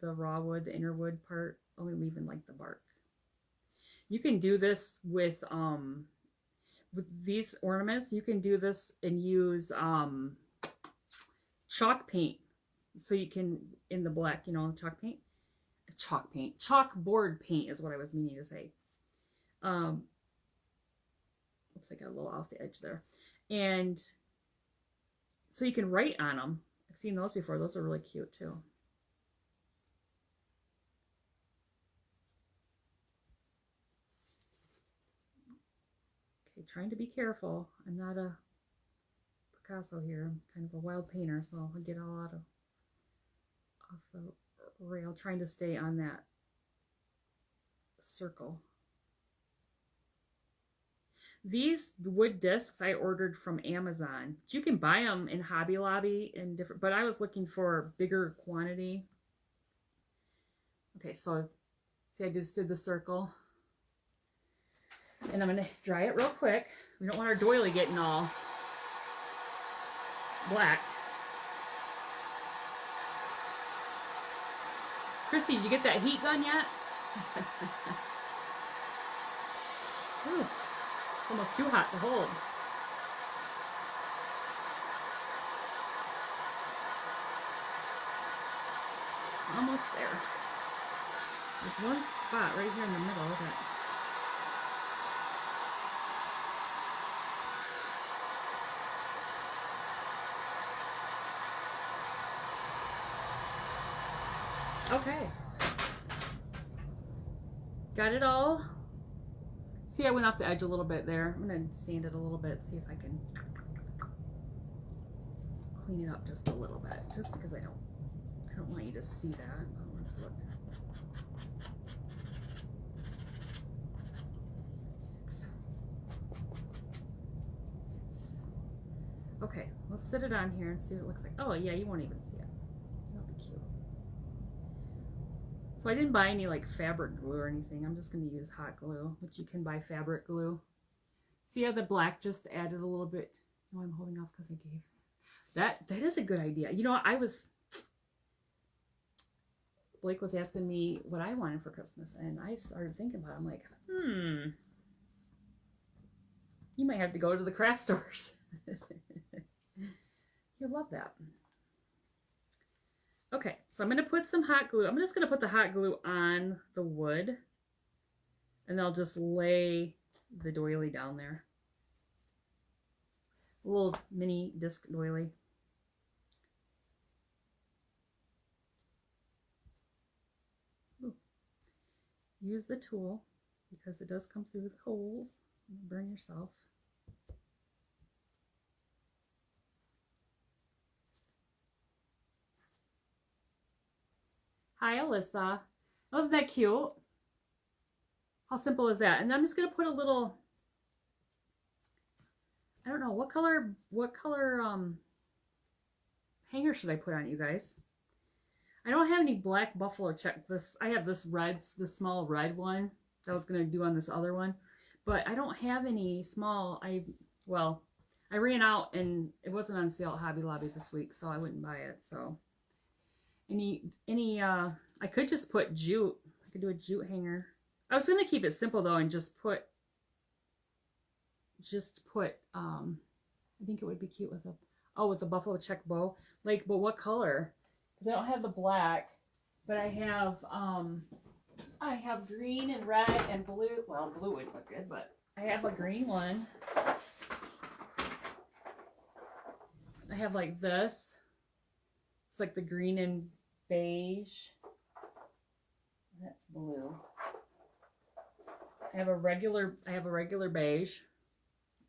raw wood, the inner wood part, only leaving like the bark. You can do this with these ornaments. You can do this and use chalk paint. So you can, in the black, you know, chalkboard paint is what I was meaning to say. Oops, I got a little off the edge there. And so you can write on them. I've seen those before. Those are really cute too. Okay, trying to be careful. I'm not a Picasso here. I'm kind of a wild painter, so I'll get all out of off the rail, trying to stay on that circle. These wood discs I ordered from Amazon. You can buy them in Hobby Lobby and different, but I was looking for bigger quantity. Okay, so see, I just did the circle. And I'm going to dry it real quick. We don't want our doily getting all black. Christy, did you get that heat gun yet? Ooh. Almost too hot to hold. Almost there. There's one spot right here in the middle that okay. Got it all. See, I went off the edge a little bit there. I'm going to sand it a little bit, see if I can clean it up just a little bit, just because I don't want you to see that. Let's look. Okay, let's sit it on here and see what it looks like. Oh yeah, you won't even see it. That'll be cute. So I didn't buy any like fabric glue or anything. I'm just going to use hot glue, which you can buy fabric glue. See how the black just added a little bit? Oh, I'm holding off because I gave. That is a good idea. You know, Blake was asking me what I wanted for Christmas, and I started thinking about it. I'm like, you might have to go to the craft stores. You'll love that. Okay, so I'm going to put some hot glue. I'm just going to put the hot glue on the wood, and I'll just lay the doily down there. A little mini disc doily. Ooh. Use the tool because it does come through with holes. Burn yourself. Hi, Alyssa. Wasn't that cute? How simple is that? And I'm just going to put a little, I don't know, what color hanger should I put on it, you guys? I don't have any black buffalo check. I have this red, the small red one. that I was going to do on this other one. But I don't have any small. Well, I ran out and it wasn't on sale at Hobby Lobby this week, so I wouldn't buy it. So I could just put jute. I could do a jute hanger. I was going to keep it simple though and just put I think it would be cute with with the buffalo check bow. Like, but what color? Because I don't have the black, but I have green and red and blue. Well, blue would look good, but I have a green one. I have like this. It's like the green and beige. That's blue. I have a regular beige.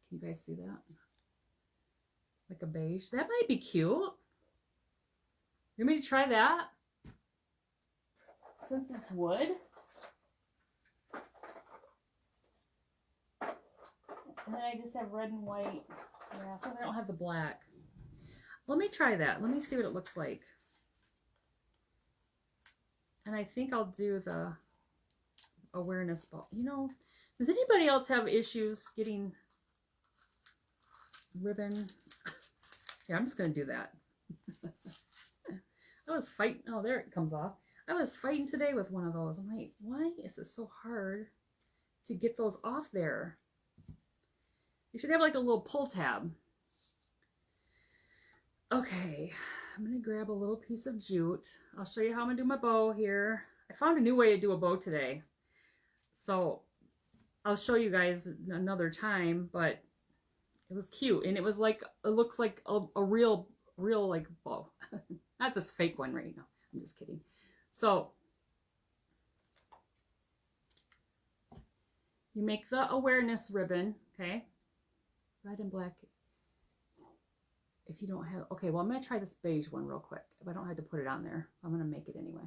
Can you guys see that? Like a beige. That might be cute. You want me to try that? Since it's wood. And then I just have red and white. Yeah, I don't have the black. Let me try that. Let me see what it looks like. And I think I'll do the awareness ball. You know, does anybody else have issues getting ribbon? Yeah, I'm just going to do that. I was fighting. Oh, there it comes off. I was fighting today with one of those. I'm like, why is it so hard to get those off there? You should have like a little pull tab. Okay, I'm going to grab a little piece of jute. I'll show you how I'm going to do my bow here. I found a new way to do a bow today. So I'll show you guys another time, but it was cute. And it was like, it looks like a real like bow. Not this fake one right now. I'm just kidding. So you make the awareness ribbon, okay? Red and black. If you don't have, okay, well, I'm going to try this beige one real quick. If I don't have to put it on there, I'm going to make it anyway,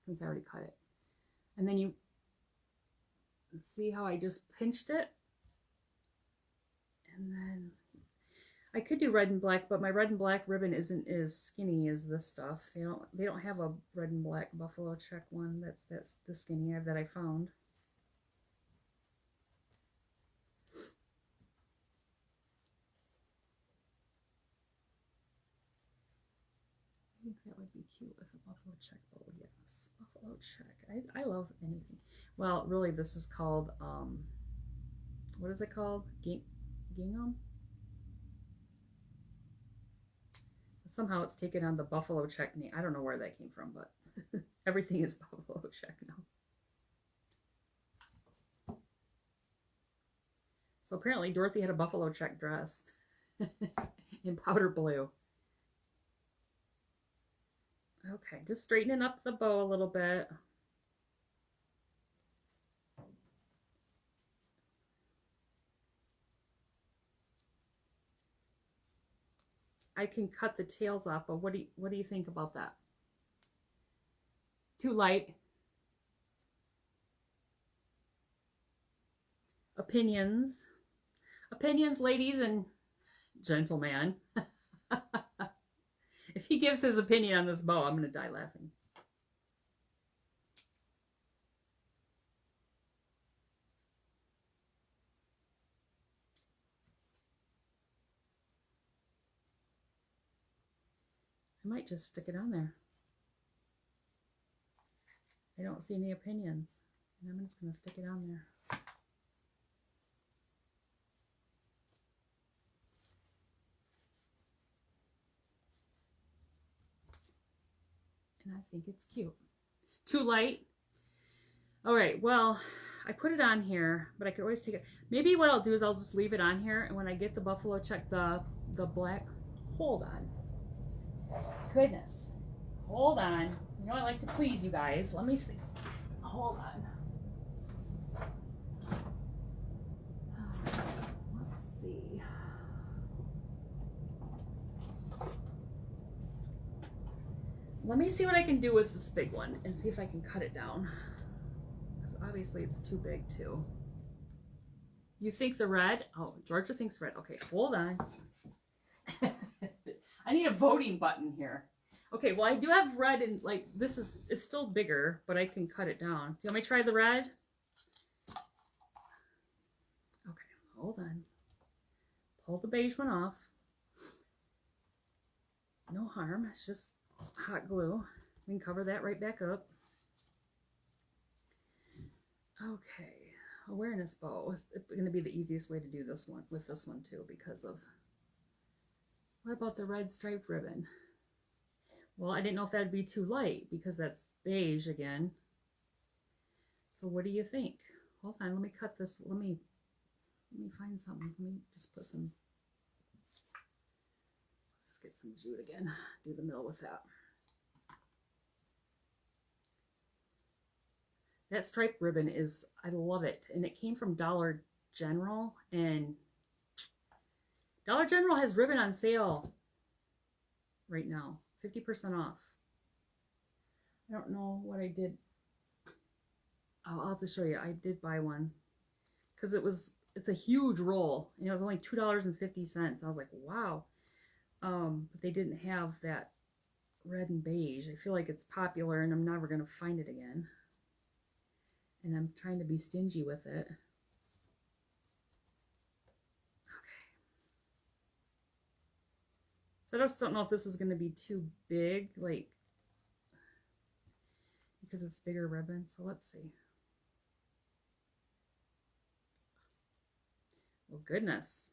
since I already cut it. And then you see how I just pinched it? And then I could do red and black, but my red and black ribbon isn't as skinny as this stuff. So they don't have a red and black buffalo check one that's the skinny that I found. I think that would be cute with a buffalo check bow. Yes, buffalo check. I love anything. Well, really, this is called what is it called? Gingham. Somehow it's taken on the buffalo check name. I don't know where that came from, but everything is buffalo check now. So apparently Dorothy had a buffalo check dress in powder blue. Okay, just straightening up the bow a little bit. I can cut the tails off, but what do you think about that? Too light? Opinions? Opinions, ladies and gentlemen. If he gives his opinion on this bow, I'm going to die laughing. I might just stick it on there. I don't see any opinions. And I'm just going to stick it on there. And I think it's cute. Too light? All right, well, I put it on here, but I could always take it. Maybe what I'll do is I'll just leave it on here, and when I get the buffalo check, the black, hold on. Goodness. Hold on. You know I like to please you guys. Let me see. Hold on. Let's see. Let me see what I can do with this big one and see if I can cut it down. Because obviously it's too big too. You think the red? Oh, Georgia thinks red. Okay, hold on. I need a voting button here. Okay, well I do have red and like it's still bigger, but I can cut it down. Do you want me to try the red? hold on. Pull the beige one off. No harm, it's just hot glue. We can cover that right back up. Okay, awareness bow is going to be the easiest way to do this one with this one too, because of, what about the red striped ribbon? Well, I didn't know if that'd be too light because that's beige again. So what do you think? Hold on, let me cut this. Let me find something. Let me just put some, let's get some jute again. Do the middle with that. That striped ribbon is, I love it. And it came from Dollar General. And Dollar General has ribbon on sale right now. 50% off. I don't know what I did. I'll have to show you. I did buy one. Because it's a huge roll. And it was only $2.50. I was like, wow. But they didn't have that red and beige. I feel like it's popular and I'm never going to find it again. And I'm trying to be stingy with it. Okay. So I just don't know if this is going to be too big, like, because it's bigger ribbon. So let's see. Oh, goodness.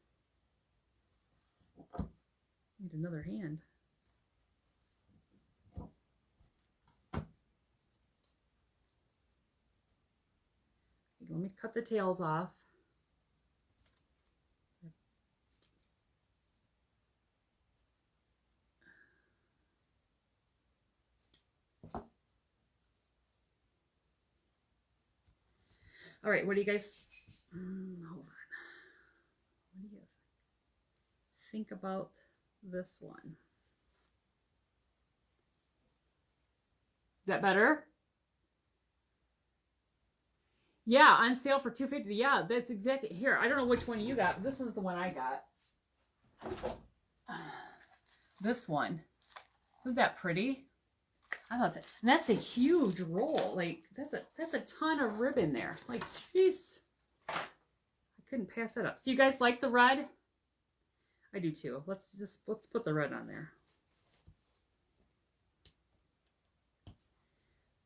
Need another hand. Let me cut the tails off. All right, what do you guys, hold on. What do you think about this one? Is that better? Yeah, on sale for $2.50. Yeah, that's exactly, here, I don't know which one you got, but this is the one I got. This one. Isn't that pretty? I thought that, and that's a huge roll. Like, that's a ton of ribbon there. Like, jeez. I couldn't pass that up. So you guys like the red? I do too. Let's put the red on there.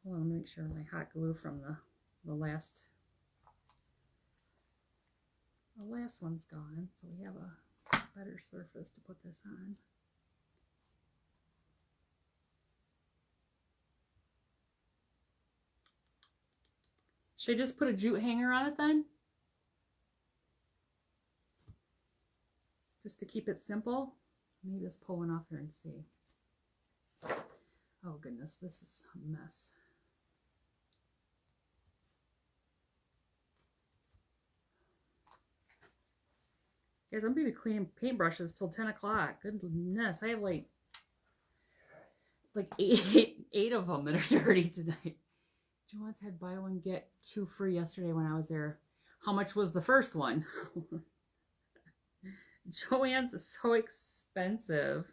Hold on, let me make sure my hot glue from the last one's gone, so we have a better surface to put this on. Should I just put a jute hanger on it then? Just to keep it simple? Let me just pull one off here and see. Oh goodness, this is a mess. Guys, I'm going to be cleaning paintbrushes till 10 o'clock. Goodness, I have like eight of them that are dirty tonight. Joanne's had buy one, get two free yesterday when I was there. How much was the first one? Joann's is so expensive.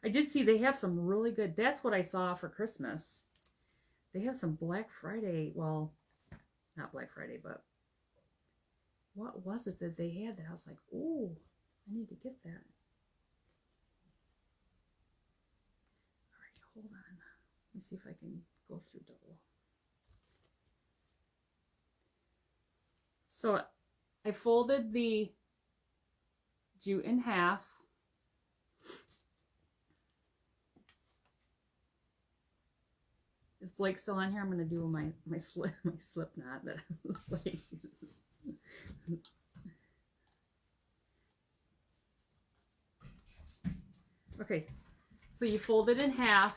I did see they have some really good, that's what I saw for Christmas. They have some Black Friday, well, not Black Friday, but what was it that they had that I was like, oh, I need to get that. All right, hold on. Let me see if I can go through double. So I folded the jute in half. Is Blake still on here? I'm going to do my slip knot that looks like. Okay, so you fold it in half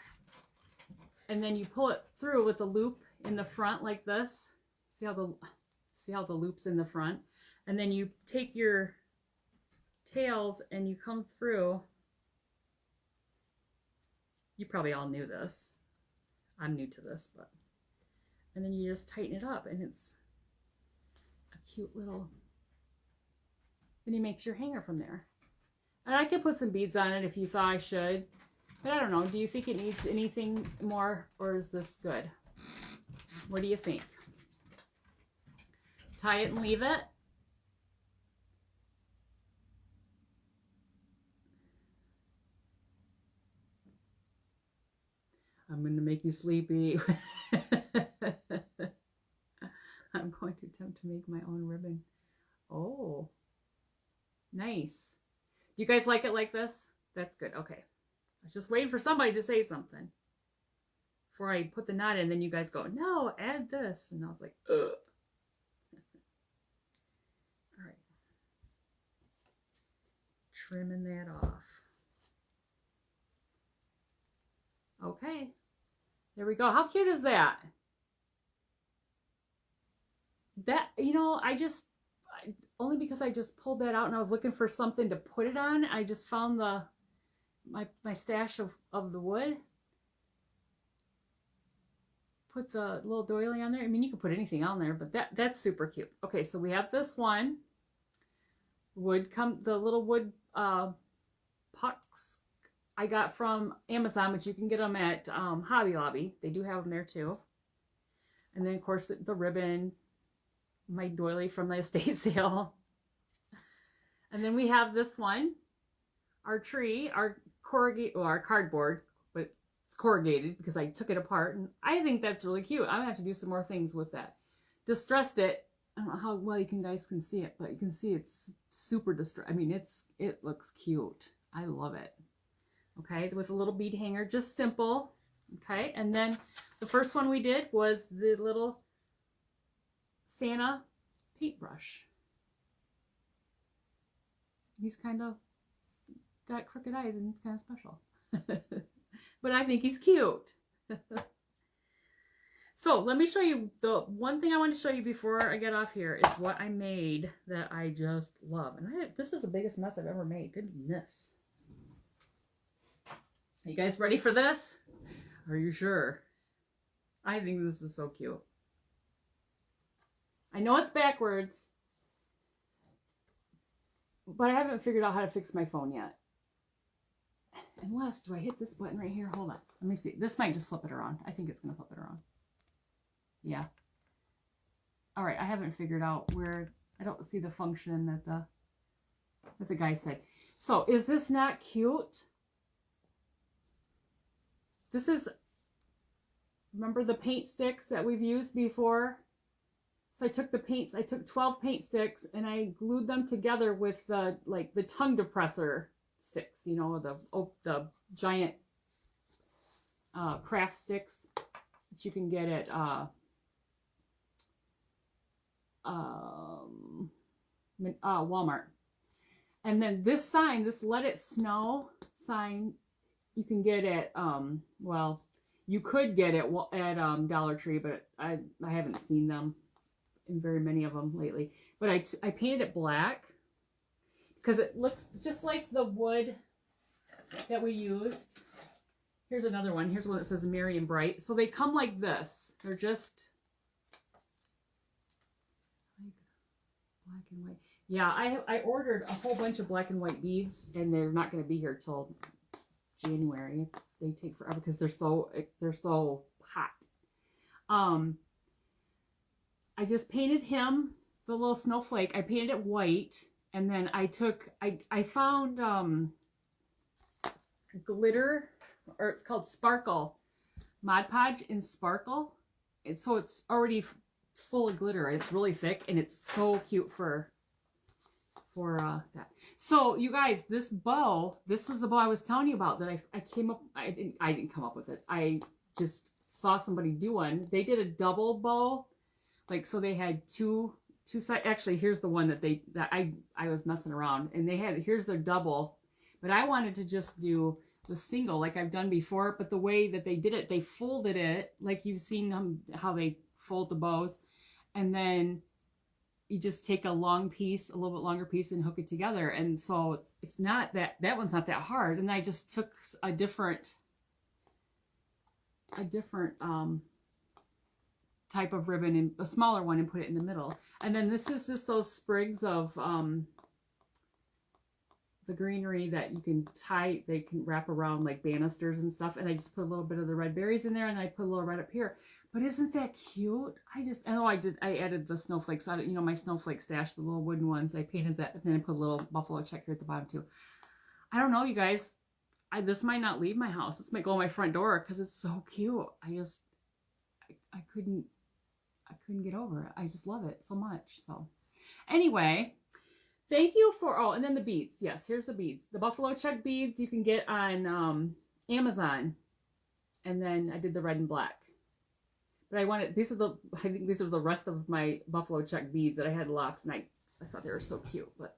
and then you pull it through with a loop in the front like this. See how the loop's in the front? And then you take your tails and you come through. You probably all knew this. I'm new to this, but, and then you just tighten it up and it's a cute little, then he makes your hanger from there. And I could put some beads on it if you thought I should, but I don't know. Do you think it needs anything more, or is this good? What do you think? Tie it and leave it? make you sleepy. I'm going to attempt to make my own ribbon. Oh, nice. You guys like it like this? That's good. Okay. I was just waiting for somebody to say something before I put the knot in. Then you guys go, no, add this. And I was like, ugh. All right. Trimming that off. Okay. There we go. How cute is that? That, you know, only because I just pulled that out and I was looking for something to put it on. I just found my stash of the wood. Put the little doily on there. I mean, you can put anything on there, but that's super cute. Okay, so we have this one. The little wood pucks I got from Amazon, but you can get them at Hobby Lobby. They do have them there too. And then, of course, the ribbon, my doily from the estate sale. And then we have this one, our tree, our cardboard, but it's corrugated because I took it apart. And I think that's really cute. I'm going to have to do some more things with that. Distressed it. I don't know how well you guys can see it, but you can see it's super distressed. I mean, it looks cute. I love it. Okay, with a little bead hanger, just simple. Okay, and then the first one we did was the little Santa paintbrush. He's kind of got crooked eyes and it's kind of special. But I think he's cute. So let me show you, the one thing I want to show you before I get off here is what I made that I just love. And this is the biggest mess I've ever made. Goodness. Are you guys ready for this? Are you sure? I think this is so cute. I know it's backwards, but I haven't figured out how to fix my phone yet. Unless, do I hit this button right here? Hold on. Let me see. This might just flip it around. I think it's going to flip it around. Yeah. All right. I haven't figured out where, I don't see the function that the guy said. So is this not cute? This is, remember the paint sticks that we've used before? So I took 12 paint sticks and I glued them together with the tongue depressor sticks, you know, the giant craft sticks that you can get at Walmart. And then this sign, this Let It Snow sign, you can get at well, you could get it at Dollar Tree, but I haven't seen them in very many of them lately. But I painted it black because it looks just like the wood that we used. Here's another one. Here's one that says Merry and Bright. So they come like this. They're just like black and white. Yeah, I ordered a whole bunch of black and white beads, and they're not going to be here till January. They take forever because they're so hot. I just painted him, the little snowflake. I painted it white, and then I found glitter, or it's called Sparkle, Mod Podge in Sparkle. So it's already full of glitter. It's really thick, and it's so cute for that. So you guys, this bow, this was the bow I was telling you about that I came up, I didn't come up with it. I just saw somebody do one. They did a double bow. Like, so they had two sides. Actually, here's the one that I was messing around, and here's their double, but I wanted to just do the single like I've done before. But the way that they did it, they folded it like you've seen them, how they fold the bows, and then you just take a long piece, a little bit longer piece, and hook it together. And so it's not that one's not that hard. And I just took a different type of ribbon, and a smaller one, and put it in the middle. And then this is just those sprigs of the greenery that you can tie, they can wrap around like banisters and stuff. And I just put a little bit of the red berries in there, and I put a little right up here. But isn't that cute? I added the snowflakes out of, you know, my snowflake stash, the little wooden ones. I painted that, and then I put a little buffalo check here at the bottom too. I don't know, you guys. this might not leave my house. This might go on my front door because it's so cute. I couldn't get over it. I just love it so much. So anyway, thank you for, oh, and then the beads. Yes, here's the beads. The buffalo check beads you can get on Amazon. And then I did the red and black. But I think these are the rest of my buffalo check beads that I had left. And I thought they were so cute. But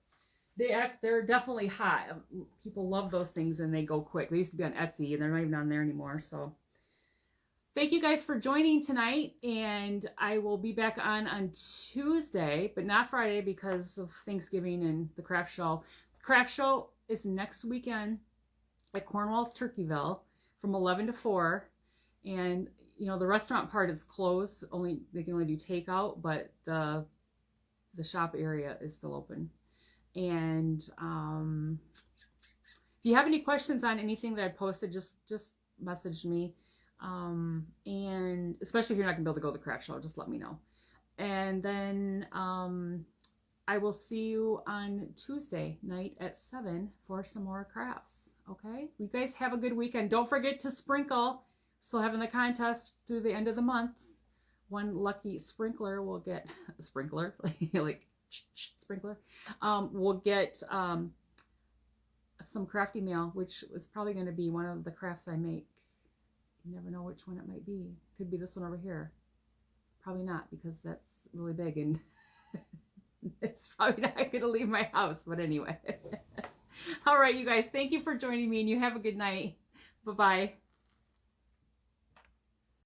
they're definitely hot. People love those things and they go quick. They used to be on Etsy and they're not even on there anymore. So thank you guys for joining tonight. And I will be back on Tuesday, but not Friday because of Thanksgiving and the craft show. The craft show is next weekend at Cornwall's Turkeyville from 11 to 4. And, you know, the restaurant part is closed. They can only do takeout, but the shop area is still open. And if you have any questions on anything that I posted, just message me. And especially if you're not gonna be able to go to the craft show, just let me know. And then I will see you on Tuesday night at 7 for some more crafts. Okay, you guys have a good weekend. Don't forget to sprinkle. Still having the contest through the end of the month. One lucky sprinkler will get a sprinkler, like sprinkler, will get some crafty mail, which is probably going to be one of the crafts I make. You never know which one it might be. Could be this one over here. Probably not, because that's really big and it's probably not going to leave my house. But anyway. All right, you guys, thank you for joining me and you have a good night. Bye-bye.